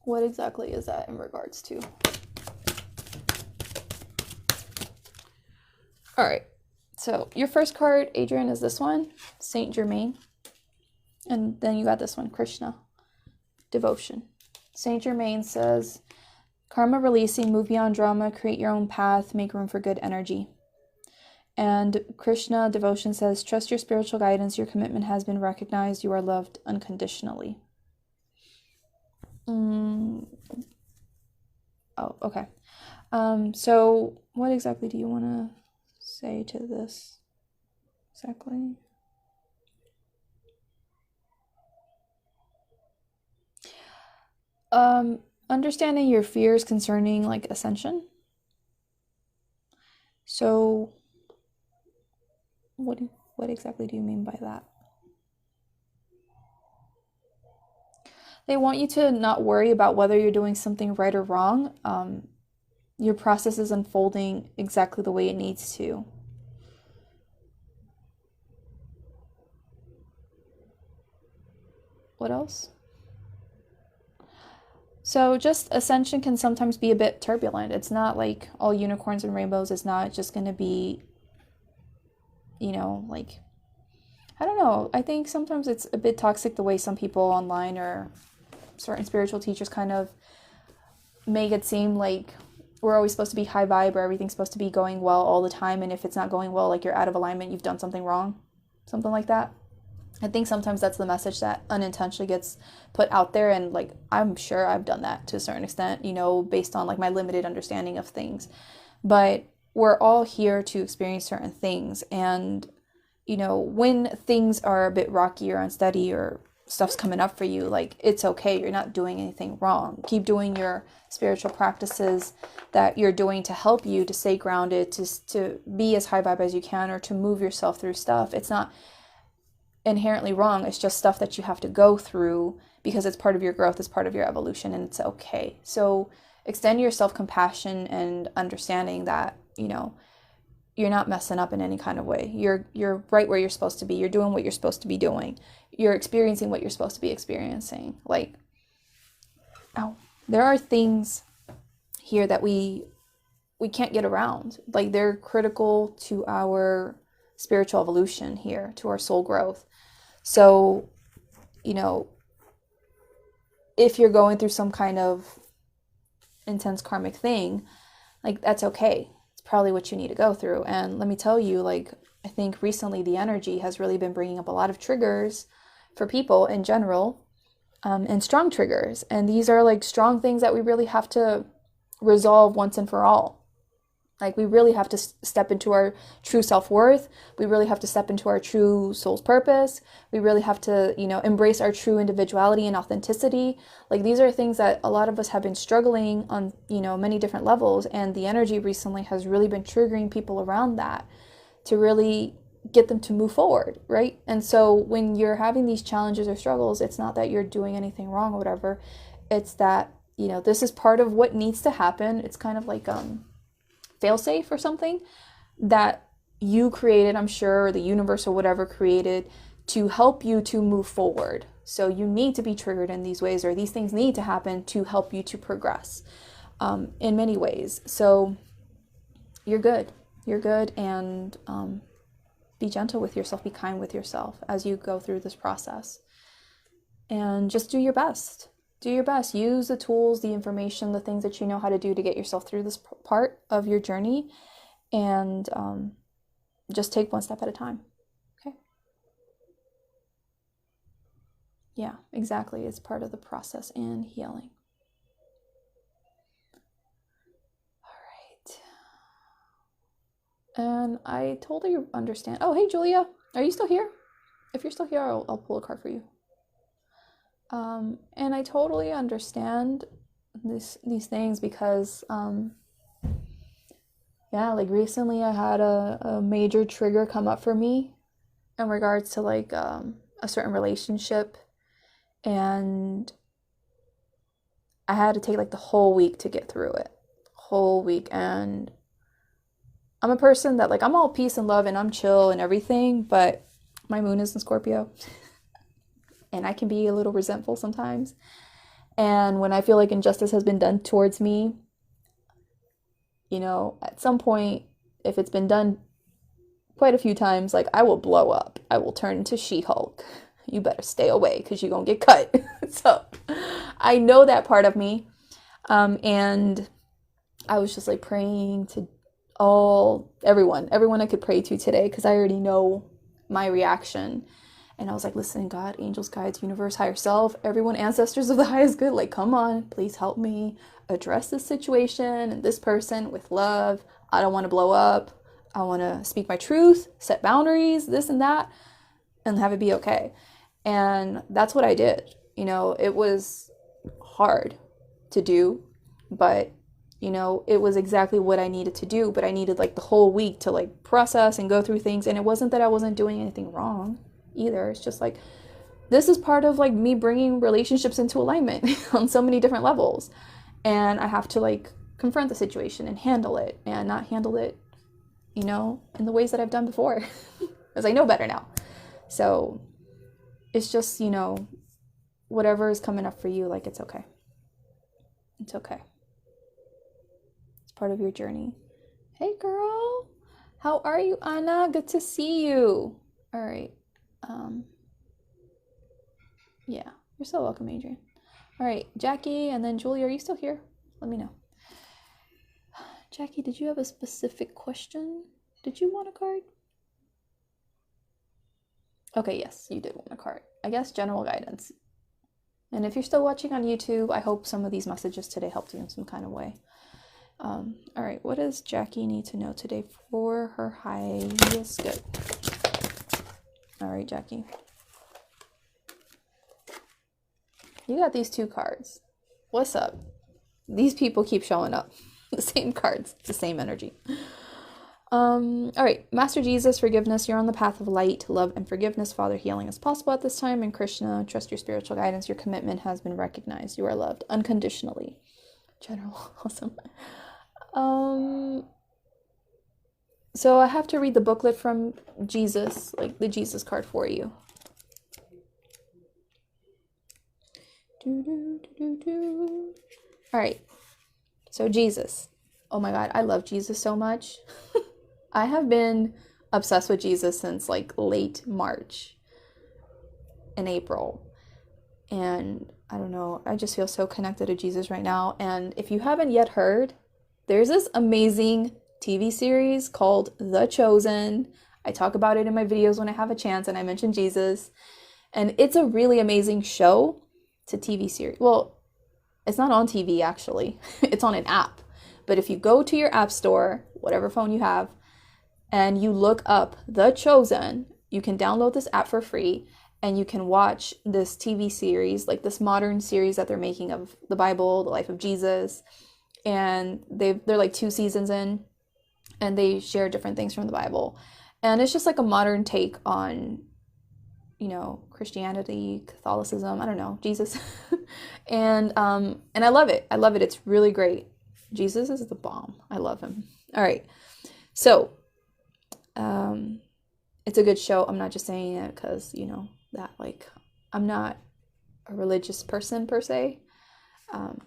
Speaker 1: What exactly is that in regards to? All right, so your first card, Adrienne, is this one, Saint Germain. And then you got this one, Krishna, devotion. Saint Germain says, karma releasing, move beyond drama, create your own path, make room for good energy. And Krishna, devotion, says, trust your spiritual guidance, your commitment has been recognized, you are loved unconditionally. Oh, okay. So what exactly do you want to say to this? Exactly. Understanding your fears concerning like ascension. So what exactly do you mean by that? They want you to not worry about whether you're doing something right or wrong. your process is unfolding exactly the way it needs to. What else? So just ascension can sometimes be a bit turbulent. It's not like all unicorns and rainbows. It's not just going to be, like, I don't know. I think sometimes it's a bit toxic the way some people online or certain spiritual teachers kind of make it seem like we're always supposed to be high vibe or everything's supposed to be going well all the time. And if it's not going well, like you're out of alignment, you've done something wrong, something like that. I think sometimes that's the message that unintentionally gets put out there. And like, I'm sure I've done that to a certain extent, based on like my limited understanding of things. But we're all here to experience certain things. And, when things are a bit rocky or unsteady or stuff's coming up for you, like, it's okay. You're not doing anything wrong. Keep doing your spiritual practices that you're doing to help you to stay grounded, to be as high vibe as you can, or to move yourself through stuff. It's not inherently wrong. It's just stuff that you have to go through because it's part of your growth, it's part of your evolution, and it's okay. So extend your self-compassion and understanding that, you're not messing up in any kind of way. You're right where you're supposed to be. You're doing what you're supposed to be doing. You're experiencing what you're supposed to be experiencing. Like, there are things here that we can't get around. Like, they're critical to our spiritual evolution here, to our soul growth. So, if you're going through some kind of intense karmic thing, like, that's okay. It's probably what you need to go through. And let me tell you, like, I think recently the energy has really been bringing up a lot of triggers for people in general, and strong triggers. And these are like strong things that we really have to resolve once and for all. Like, we really have to step into our true self-worth. We really have to step into our true soul's purpose. We really have to, embrace our true individuality and authenticity. Like, these are things that a lot of us have been struggling on, many different levels. And the energy recently has really been triggering people around that to really get them to move forward, right? And so when you're having these challenges or struggles, it's not that you're doing anything wrong or whatever. It's that, this is part of what needs to happen. It's kind of like, fail-safe or something that you created, I'm sure, or the universe or whatever created to help you to move forward. So you need to be triggered in these ways, or these things need to happen to help you to progress in many ways. So you're good. You're good, and be gentle with yourself. Be kind with yourself as you go through this process. And just do your best. Do your best. Use the tools, the information, the things that you know how to do to get yourself through this part of your journey, and just take one step at a time. Okay? Yeah, exactly. It's part of the process and healing. All right. And I totally understand. Oh, hey, Julia. Are you still here? If you're still here, I'll pull a card for you. And I totally understand these things because, like recently I had a major trigger come up for me in regards to like, a certain relationship, and I had to take like the whole week to get through it. Whole week. And I'm a person that like, I'm all peace and love and I'm chill and everything, but my moon is in Scorpio. And I can be a little resentful sometimes. And when I feel like injustice has been done towards me, at some point, if it's been done quite a few times, like, I will blow up. I will turn into She-Hulk. You better stay away because you're going to get cut. So I know that part of me. And I was just like praying to everyone I could pray to today, because I already know my reaction. And I was like, listen, God, angels, guides, universe, higher self, everyone, ancestors of the highest good, like, come on, please help me address this situation and this person with love. I don't want to blow up. I want to speak my truth, set boundaries, this and that, and have it be okay. And that's what I did. It was hard to do, but, it was exactly what I needed to do. But I needed like the whole week to like process and go through things. And it wasn't that I wasn't doing anything wrong either. It's just like, this is part of like me bringing relationships into alignment on so many different levels, and I have to like confront the situation and handle it, and not handle it, you know, in the ways that I've done before, because I know better now. So it's just, you know, whatever is coming up for you, like, it's okay. It's okay. It's part of your journey. Hey, girl. How are you, Anna? Good to see you. All right. Yeah, you're so welcome, Adrian. All right, Jackie, and then Julie, are you still here? Let me know. Jackie, did you have a specific question? Did you want a card? Okay, yes, you did want a card. I guess general guidance. And if you're still watching on YouTube, I hope some of these messages today helped you in some kind of way. All right, what does Jackie need to know today for her highest good? All right, Jackie. You got these 2 cards. What's up? These people keep showing up. The same cards, the same energy. All right, Master Jesus, forgiveness. You're on the path of light, love, and forgiveness. Father, healing is possible at this time. And Krishna, trust your spiritual guidance. Your commitment has been recognized. You are loved unconditionally. General, awesome. So I have to read the booklet from Jesus, like the Jesus card for you. All right. So Jesus. Oh my God, I love Jesus so much. I have been obsessed with Jesus since like late March and April. And I don't know, I just feel so connected to Jesus right now. And if you haven't yet heard, there's this amazing TV series called The Chosen. I talk about it in my videos when I have a chance, and I mention Jesus. And it's a really amazing show. It's a TV series. Well, it's not on TV actually. It's on an app. But if you go to your app store, whatever phone you have, and you look up The Chosen, you can download this app for free, and you can watch this TV series, like this modern series that they're making of the Bible, the life of Jesus. And they're like 2 seasons in, and they share different things from the Bible. And it's just like a modern take on, you know, Christianity, Catholicism, I don't know, Jesus. and I love it. I love it. It's really great. Jesus is the bomb. I love him. All right. So, it's a good show. I'm not just saying it because, you know, that like, I'm not a religious person per se.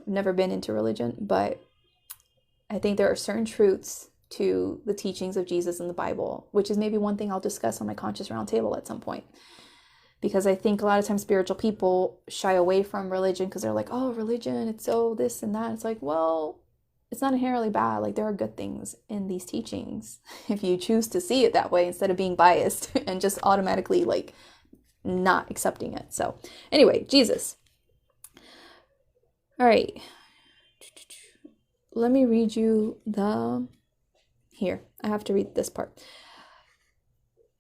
Speaker 1: Never been into religion, but I think there are certain truths to the teachings of Jesus in the Bible, which is maybe one thing I'll discuss on my Conscious Roundtable at some point. Because I think a lot of times spiritual people shy away from religion because they're like, oh, religion, it's so this and that. It's like, well, it's not inherently bad. Like, there are good things in these teachings if you choose to see it that way instead of being biased and just automatically like not accepting it. So anyway, Jesus. All right. Let me read you here. I have to read this part.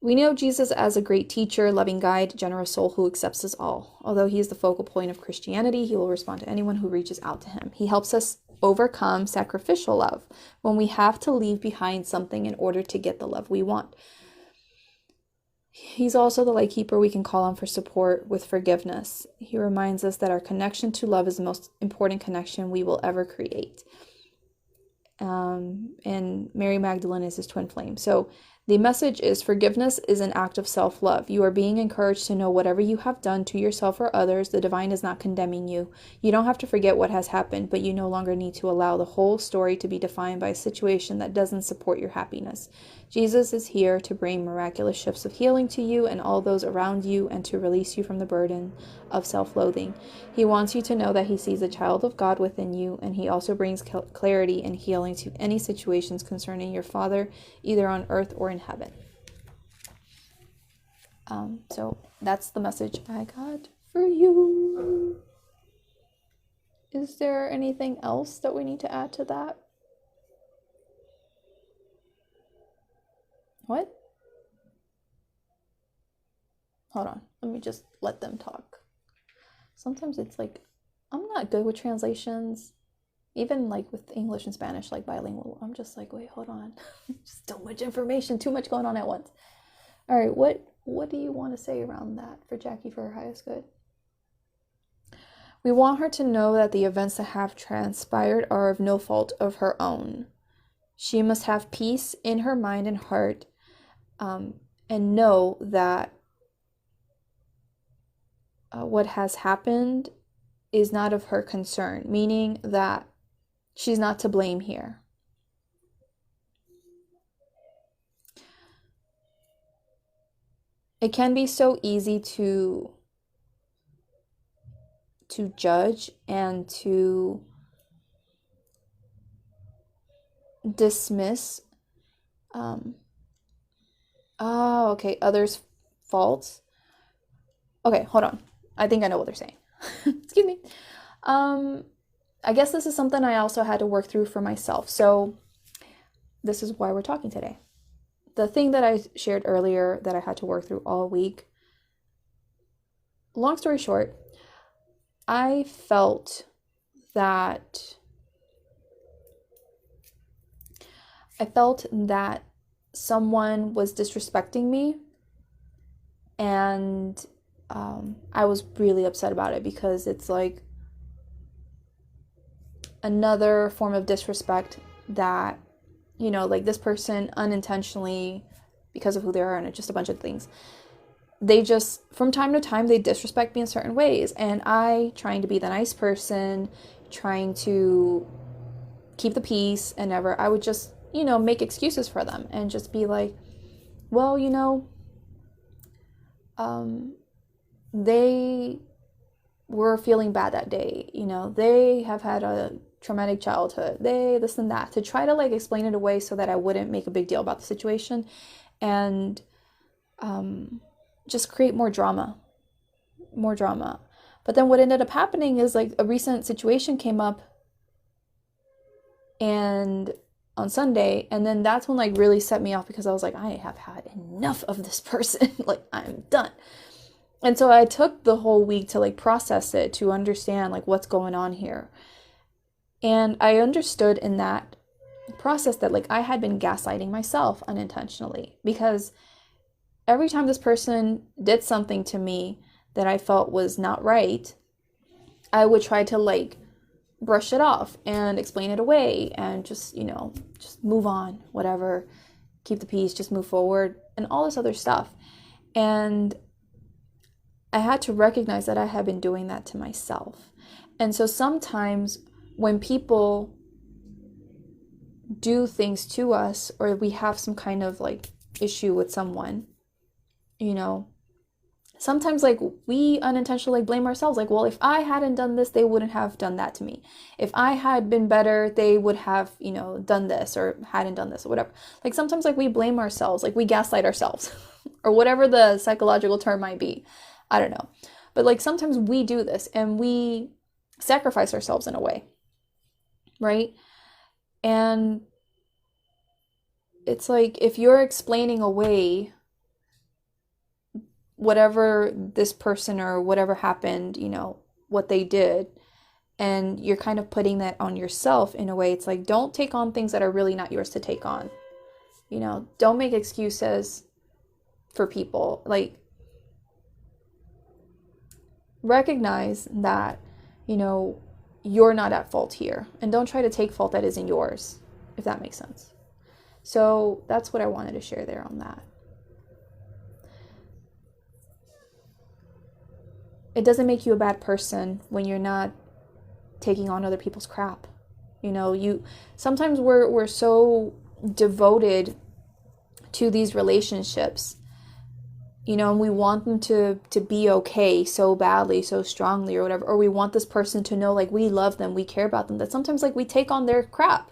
Speaker 1: We know Jesus as a great teacher, loving guide, generous soul who accepts us all. Although he is the focal point of Christianity, he will respond to anyone who reaches out to him. He helps us overcome sacrificial love when we have to leave behind something in order to get the love we want. He's also the light keeper we can call on for support with forgiveness. He reminds us that our connection to love is the most important connection we will ever create. And Mary Magdalene is his twin flame. So the message is forgiveness is an act of self-love. You are being encouraged to know whatever you have done to yourself or others, the divine is not condemning you. You don't have to forget what has happened, but you no longer need to allow the whole story to be defined by a situation that doesn't support your happiness. Jesus is here to bring miraculous shifts of healing to you and all those around you and to release you from the burden of self-loathing. He wants you to know that he sees a child of God within you, and he also brings clarity and healing to any situations concerning your Father, either on earth or in heaven. So that's the message I got for you. Is there anything else that we need to add to that? What? Hold on. Let me just let them talk. Sometimes it's like, I'm not good with translations. Even like with English and Spanish, like bilingual, I'm just like, wait, hold on. Just so much information, too much going on at once. All right, what do you want to say around that for Jackie for her highest good? We want her to know that the events that have transpired are of no fault of her own. She must have peace in her mind and heart, and know that what has happened is not of her concern, meaning that she's not to blame here. It can be so easy to judge and to dismiss others' faults. Okay, hold on. I think I know what they're saying. Excuse me. I guess this is something I also had to work through for myself. So this is why we're talking today. The thing that I shared earlier that I had to work through all week. Long story short, I felt that someone was disrespecting me, and I was really upset about it because it's like another form of disrespect that, like this person unintentionally, because of who they are and just a bunch of things, they just, from time to time, they disrespect me in certain ways. And I, trying to be the nice person, trying to keep the peace and never, I would just, make excuses for them and just be like, well, they were feeling bad that day. They have had a traumatic childhood. They, this and that, to try to like explain it away so that I wouldn't make a big deal about the situation and just create more drama. But then what ended up happening is like a recent situation came up and on Sunday, and then that's when like really set me off because I was like, I have had enough of this person. Like, I'm done. And so I took the whole week to like process it, to understand like what's going on here. And I understood in that process that like I had been gaslighting myself unintentionally, because every time this person did something to me that I felt was not right, I would try to like brush it off and explain it away and just, just move on, whatever, keep the peace, just move forward and all this other stuff. And I had to recognize that I had been doing that to myself. And so sometimes when people do things to us, or we have some kind of like issue with someone, sometimes like we unintentionally blame ourselves. Like, well, if I hadn't done this, they wouldn't have done that to me. If I had been better, they would have, done this or hadn't done this or whatever. Like sometimes like we blame ourselves, like we gaslight ourselves or whatever the psychological term might be. I don't know. But like sometimes we do this and we sacrifice ourselves in a way, right? And it's like if you're explaining away whatever this person or whatever happened, what they did, and you're kind of putting that on yourself in a way, it's like, don't take on things that are really not yours to take on. Don't make excuses for people. Like, recognize that, you're not at fault here, and don't try to take fault that isn't yours, if that makes sense. So that's what I wanted to share there on that. It doesn't make you a bad person when you're not taking on other people's crap. Sometimes we're so devoted to these relationships, and we want them to be okay so badly, so strongly or whatever, or we want this person to know like we love them, we care about them, that sometimes like we take on their crap,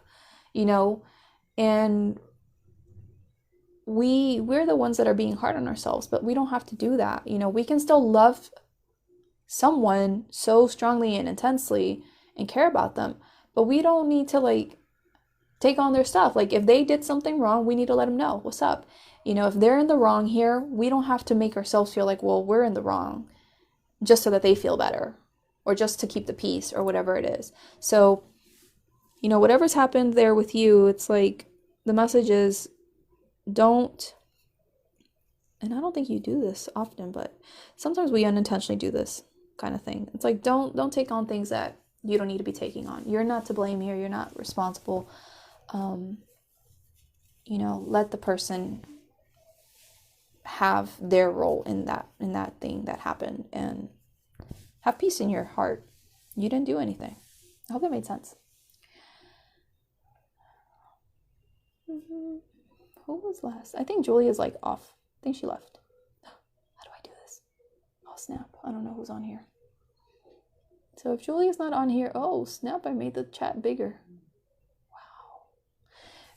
Speaker 1: and we're the ones that are being hard on ourselves. But we don't have to do that. We can still love someone so strongly and intensely and care about them, but we don't need to like take on their stuff. Like if they did something wrong, we need to let them know what's up. If they're in the wrong here, we don't have to make ourselves feel like, well, we're in the wrong just so that they feel better or just to keep the peace or whatever it is. So, whatever's happened there with you, it's like the message is don't, and I don't think you do this often, but sometimes we unintentionally do this. kind of thing. It's like, don't take on things that you don't need to be taking on. You're not to blame here. You're not responsible. Let the person have their role in that thing that happened, and have peace in your heart. You didn't do anything. I hope that made sense. Who was last? I think Julia's like off. I think she left. How do I do this? Oh, snap. I don't know who's on here. So if Julia's not on here, oh, snap, I made the chat bigger. Wow.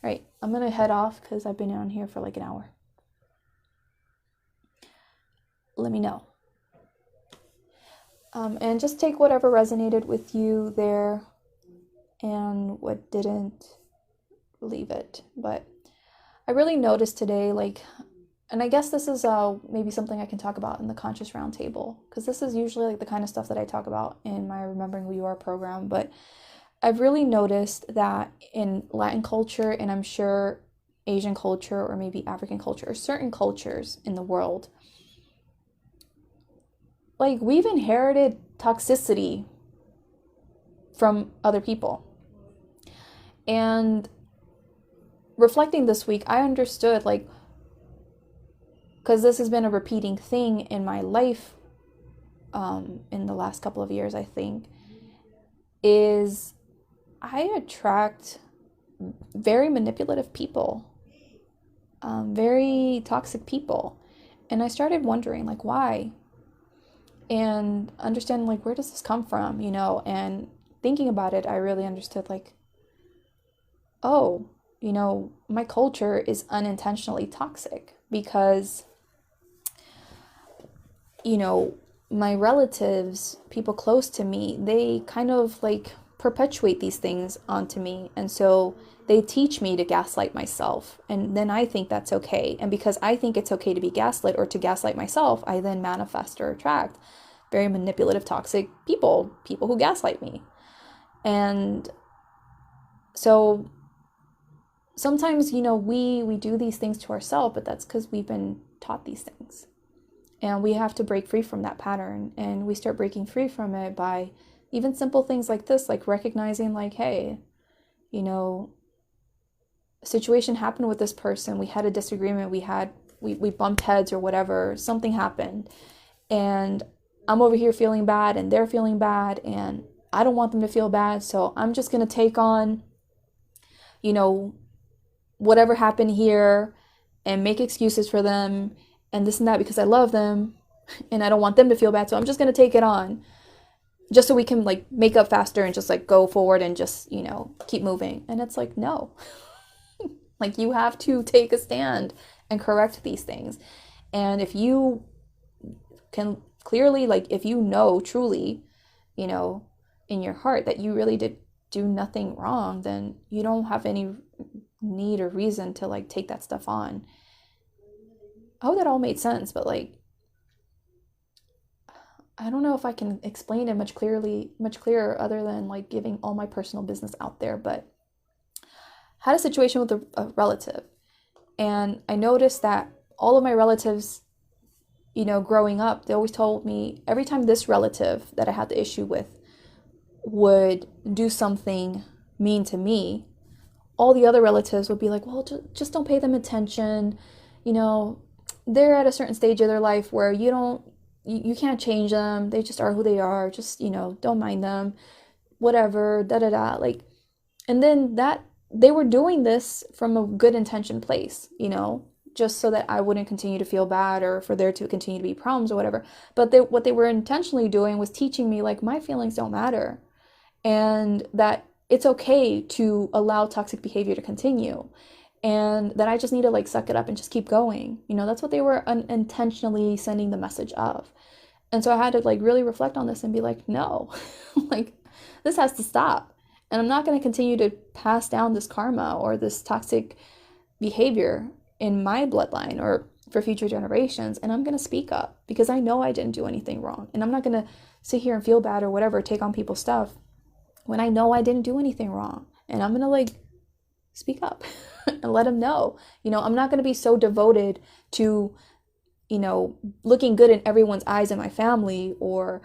Speaker 1: All right, I'm going to head off because I've been on here for like an hour. Let me know. And just take whatever resonated with you there and what didn't, leave it. But I really noticed today, and I guess this is maybe something I can talk about in the Conscious Roundtable, because this is usually like the kind of stuff that I talk about in my Remembering Who You Are program. But I've really noticed that in Latin culture, and I'm sure Asian culture or maybe African culture or certain cultures in the world, like we've inherited toxicity from other people. And reflecting this week, I understood, because this has been a repeating thing in my life in the last couple of years, I think, is I attract very manipulative people, very toxic people. And I started wondering, why? And understanding, where does this come from, and thinking about it, I really understood, oh, my culture is unintentionally toxic because, my relatives, people close to me, they kind of perpetuate these things onto me. And so they teach me to gaslight myself. And then I think that's okay. And because I think it's okay to be gaslit or to gaslight myself, I then manifest or attract very manipulative, toxic people who gaslight me. And so sometimes, we do these things to ourselves, but that's because we've been taught these things. And we have to break free from that pattern. And we start breaking free from it by even simple things like this, like recognizing, hey, a situation happened with this person. We had a disagreement. We bumped heads or whatever. Something happened. And I'm over here feeling bad and they're feeling bad. And I don't want them to feel bad. So I'm just going to take on, whatever happened here and make excuses for them and this and that because I love them and I don't want them to feel bad. So I'm just going to take it on just so we can make up faster and just go forward and just, keep moving. And it's no, you have to take a stand and correct these things. And if you can clearly, if truly, in your heart that you really did do nothing wrong, then you don't have any need or reason to take that stuff on. I hope that all made sense, but I don't know if I can explain it much clearer other than giving all my personal business out there. But I had a situation with a relative, and I noticed that all of my relatives, growing up, they always told me every time this relative that I had the issue with would do something mean to me, all the other relatives would be like, well, just don't pay them attention. They're at a certain stage of their life where you can't change them. They just are who they are. Just, don't mind them, whatever, and then that they were doing this from a good intention place, just so that I wouldn't continue to feel bad or for there to continue to be problems or whatever. But what they were intentionally doing was teaching me my feelings don't matter and that it's okay to allow toxic behavior to continue. And that I just need to suck it up and just keep going. That's what they were unintentionally sending the message of. And so I had to really reflect on this and be no, this has to stop. And I'm not going to continue to pass down this karma or this toxic behavior in my bloodline or for future generations. And I'm going to speak up because I know I didn't do anything wrong. And I'm not going to sit here and feel bad or whatever, take on people's stuff when I know I didn't do anything wrong. And I'm going to speak up and let them know. I'm not going to be so devoted to, looking good in everyone's eyes in my family or,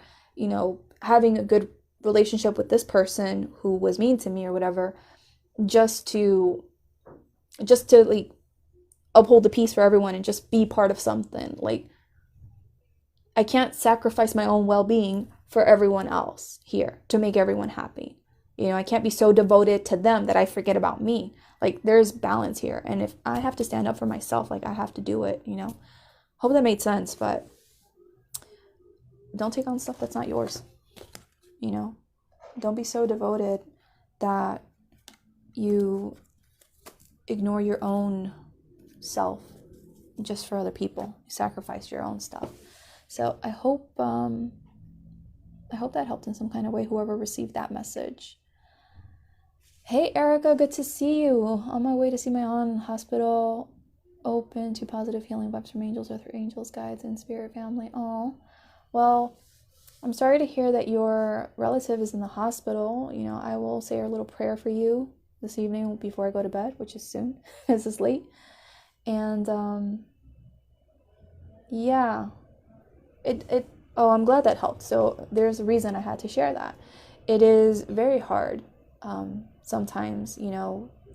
Speaker 1: having a good relationship with this person who was mean to me or whatever, just to like uphold the peace for everyone and just be part of something. Like, I can't sacrifice my own well-being for everyone else here to make everyone happy. I can't be so devoted to them that I forget about me. Like, there's balance here. And if I have to stand up for myself, like, I have to do it, Hope that made sense, but don't take on stuff that's not yours. Don't be so devoted that you ignore your own self just for other people. You sacrifice your own stuff. So I hope that helped in some kind of way, whoever received that message. Hey, Erica, good to see you. On my way to see my aunt, hospital open to positive healing vibes from angels or through angels, guides, and spirit family. Oh, well, I'm sorry to hear that your relative is in the hospital. I will say a little prayer for you this evening before I go to bed, which is soon, this is late. And, yeah, I'm glad that helped. So there's a reason I had to share that. It is very hard, sometimes,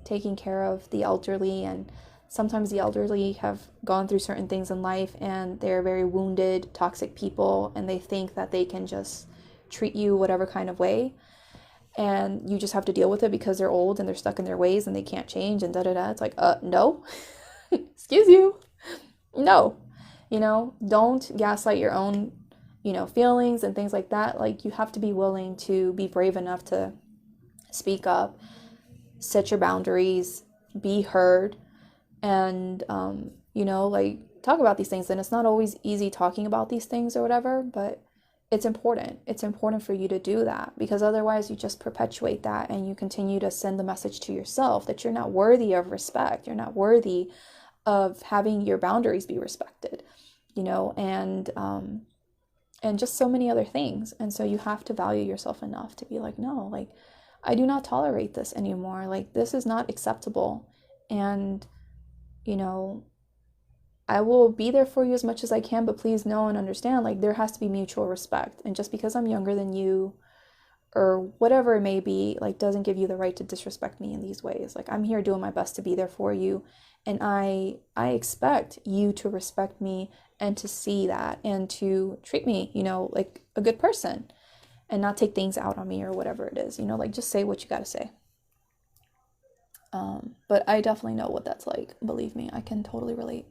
Speaker 1: taking care of the elderly, and sometimes the elderly have gone through certain things in life and they're very wounded, toxic people, and they think that they can just treat you whatever kind of way, and you just have to deal with it because they're old and they're stuck in their ways and they can't change and da-da-da. It's like, no, excuse you, no, don't gaslight your own, feelings and things like that. Like, you have to be willing to be brave enough to speak up, set your boundaries, be heard, and, like, talk about these things. And it's not always easy talking about these things or whatever, but it's important. It's important for you to do that, because otherwise you just perpetuate that and you continue to send the message to yourself that you're not worthy of respect. You're not worthy of having your boundaries be respected, and just so many other things. And so you have to value yourself enough to be like, no, like, I do not tolerate this anymore. Like, this is not acceptable. And, I will be there for you as much as I can, but please know and understand, like, there has to be mutual respect. And just because I'm younger than you or whatever it may be, like, doesn't give you the right to disrespect me in these ways. Like, I'm here doing my best to be there for you. And I expect you to respect me and to see that and to treat me, like a good person, and not take things out on me or whatever it is, like, just say what you got to say. But I definitely know what that's like. Believe me, I can totally relate.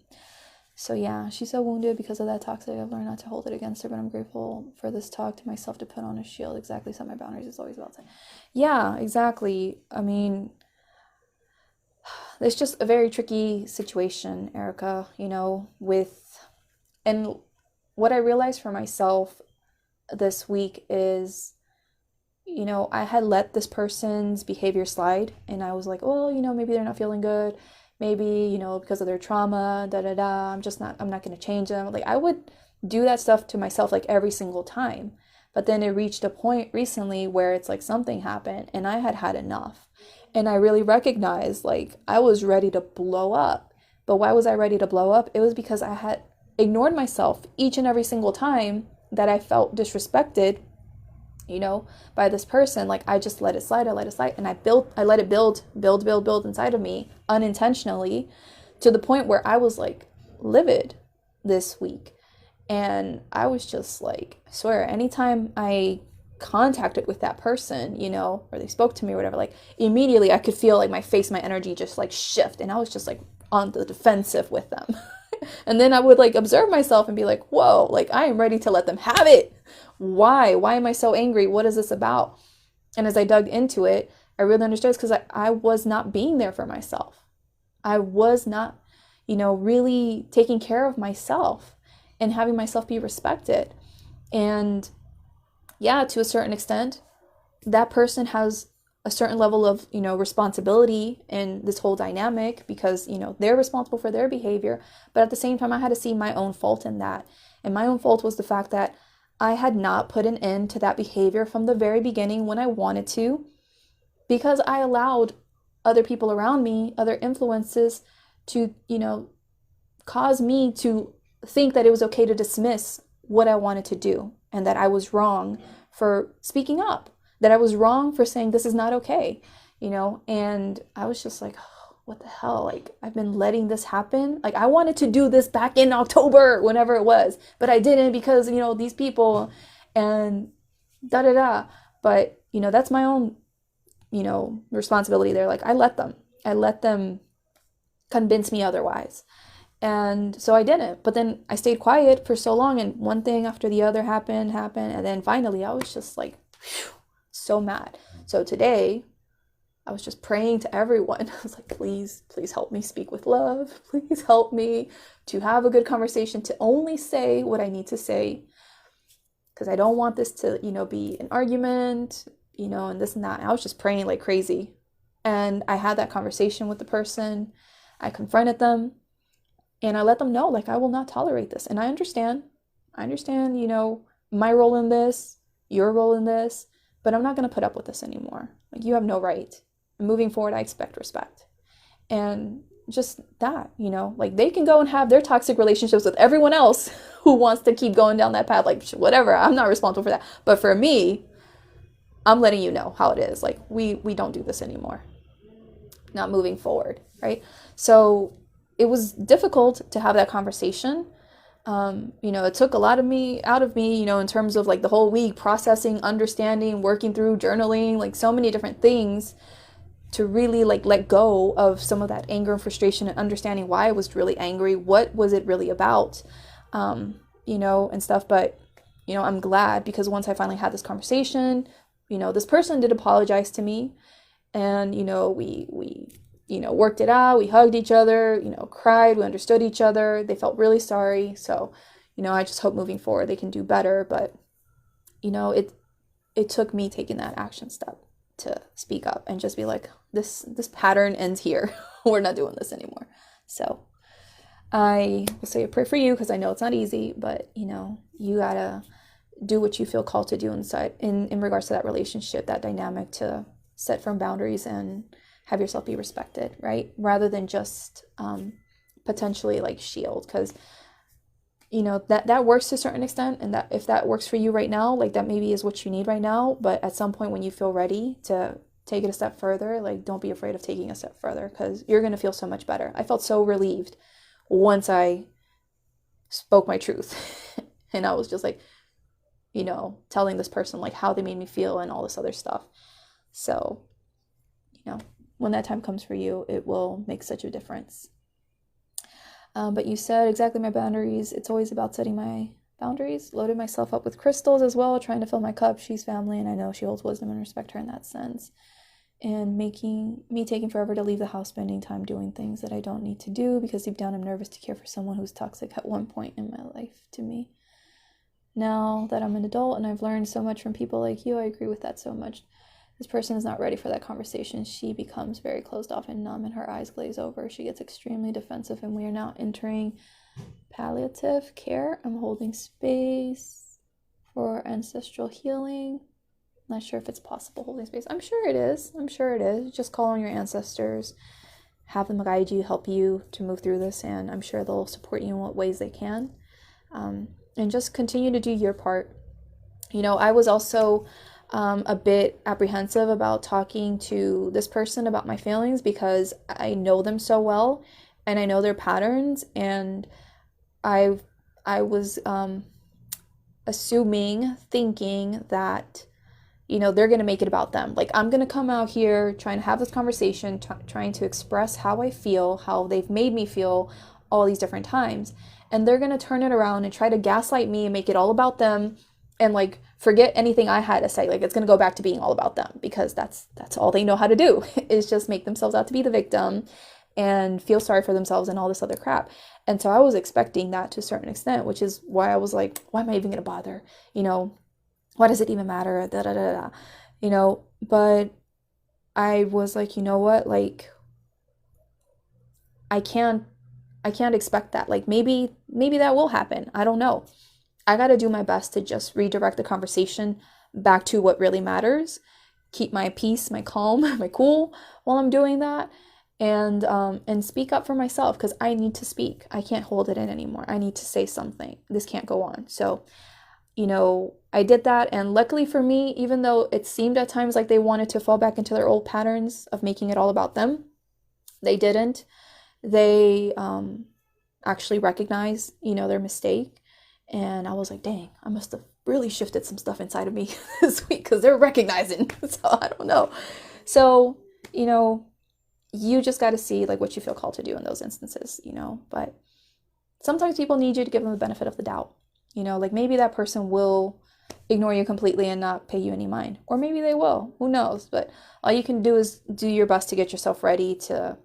Speaker 1: So yeah, she's so wounded because of that toxic. I've learned not to hold it against her, but I'm grateful for this talk to myself to put on a shield. Exactly, set my boundaries. It's always about saying, yeah, exactly. I mean, it's just a very tricky situation, Erica, and what I realized for myself this week is, I had let this person's behavior slide, and I was like, oh, maybe they're not feeling good. Maybe, because of their trauma, I'm not going to change them. Like, I would do that stuff to myself, like, every single time. But then it reached a point recently where it's like something happened and I had had enough. And I really recognized, like, I was ready to blow up. But why was I ready to blow up? It was because I had ignored myself each and every single time that I felt disrespected, by this person. Like, I just let it slide, and I let it build inside of me unintentionally, to the point where I was like livid this week. And I was just like, I swear, anytime I contacted with that person, or they spoke to me or whatever, like, immediately I could feel like my face, my energy just like shift, and I was just like on the defensive with them. And then I would like observe myself and be like, whoa, like, I am ready to let them have it. Why am I so angry? What is this about? And as I dug into it, I really understood it's because I was not being there for myself. I was not, really taking care of myself and having myself be respected. And yeah, to a certain extent, that person has a certain level of, responsibility in this whole dynamic, because, they're responsible for their behavior. But at the same time, I had to see my own fault in that. And my own fault was the fact that I had not put an end to that behavior from the very beginning when I wanted to, because I allowed other people around me, other influences, to, cause me to think that it was okay to dismiss what I wanted to do and that I was wrong for speaking up, that I was wrong for saying this is not okay, and I was just like, oh, what the hell? Like, I've been letting this happen. Like, I wanted to do this back in October, whenever it was, but I didn't because, these people and da da da. But, that's my own, responsibility there. Like, I let them convince me otherwise. And so I didn't. But then I stayed quiet for so long, and one thing after the other happened. And then finally I was just like, whew, so mad. So today I was just praying to everyone. I was like, please help me speak with love. Please help me to have a good conversation, to only say what I need to say. Because I don't want this to, be an argument, and this and that. And I was just praying like crazy. And I had that conversation with the person. I confronted them. And I let them know, like, I will not tolerate this. And I understand, my role in this, your role in this, but I'm not going to put up with this anymore. Like, you have no right. And moving forward, I expect respect. And just that, like, they can go and have their toxic relationships with everyone else who wants to keep going down that path. Like, whatever, I'm not responsible for that. But for me, I'm letting you know how it is. Like, we don't do this anymore. Not moving forward, right? So it was difficult to have that conversation. It took a lot out of me, in terms of like the whole week processing, understanding, working through, journaling, like so many different things to really like let go of some of that anger and frustration, and understanding why I was really angry. What was it really about? And stuff. But, I'm glad, because once I finally had this conversation, this person did apologize to me, and, we worked it out. We hugged each other, cried. We understood each other. They felt really sorry. So, I just hope moving forward they can do better. But, it took me taking that action step to speak up and just be like, this pattern ends here. We're not doing this anymore. So I will say a prayer for you, because I know it's not easy, but, you gotta do what you feel called to do inside in regards to that relationship, that dynamic, to set firm boundaries and have yourself be respected, right? Rather than just potentially like shield, because that works to a certain extent, and that if that works for you right now, like that maybe is what you need right now. But at some point when you feel ready to take it a step further, like don't be afraid of taking a step further, because you're going to feel so much better. I felt so relieved once I spoke my truth and I was just like, telling this person like how they made me feel and all this other stuff. So, when that time comes for you, it will make such a difference. But you said exactly my boundaries. It's always about setting my boundaries. Loaded myself up with crystals as well, trying to fill my cup. She's family, and I know she holds wisdom, and respect her in that sense. And making me taking forever to leave the house, spending time doing things that I don't need to do, because deep down I'm nervous to care for someone who's toxic at one point in my life to me. Now that I'm an adult and I've learned so much from people like you, I agree with that so much. This person is not ready for that conversation. She becomes very closed off and numb, and her eyes glaze over. She gets extremely defensive, and we are now entering palliative care. I'm holding space for ancestral healing. Not sure if it's possible holding space. I'm sure it is. Just call on your ancestors. Have them guide you, help you to move through this, and I'm sure they'll support you in what ways they can. And just continue to do your part. I was also a bit apprehensive about talking to this person about my feelings, because I know them so well and I know their patterns, and I was thinking that they're going to make it about them. Like, I'm going to come out here trying to have this conversation, trying to express how I feel, how they've made me feel all these different times, and they're going to turn it around and try to gaslight me and make it all about them, and like forget anything I had to say. Like, it's going to go back to being all about them, because that's all they know how to do is just make themselves out to be the victim and feel sorry for themselves and all this other crap. And so I was expecting that to a certain extent, which is why I was like, why am I even going to bother? Why does it even matter? Da, da, da, da. But I was like, you know what? Like, I can't expect that. Like, maybe that will happen. I don't know. I got to do my best to just redirect the conversation back to what really matters. Keep my peace, my calm, my cool while I'm doing that, and speak up for myself, because I need to speak. I can't hold it in anymore. I need to say something. This can't go on. So you know, I did that. And luckily for me, even though it seemed at times like they wanted to fall back into their old patterns of making it all about them, they didn't. They actually recognized, you know, their mistake. And I was like, dang, I must have really shifted some stuff inside of me this week because they're recognizing. So I don't know. So, you know, you just got to see like what you feel called to do in those instances, you know. But sometimes people need you to give them the benefit of the doubt. You know, like maybe that person will ignore you completely and not pay you any mind. Or maybe they will. Who knows? But all you can do is do your best to get yourself ready to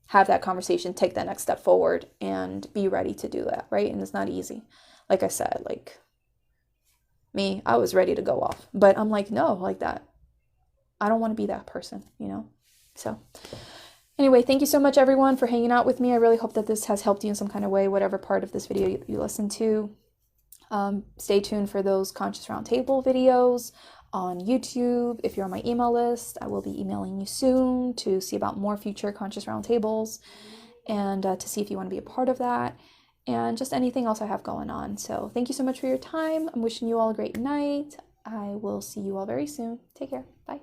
Speaker 1: have that conversation, take that next step forward, and be ready to do that, right? And it's not easy. Like I said, like me, I was ready to go off. But I'm like, no, like that. I don't want to be that person, you know? So anyway, thank you so much, everyone, for hanging out with me. I really hope that this has helped you in some kind of way, whatever part of this video you listen to. Stay tuned for those Conscious Roundtable videos on YouTube. If you're on my email list, I will be emailing you soon to see about more future Conscious Roundtables and to see if you want to be a part of that and just anything else I have going on. So thank you so much for your time. I'm wishing you all a great night. I will see you all very soon. Take care. Bye.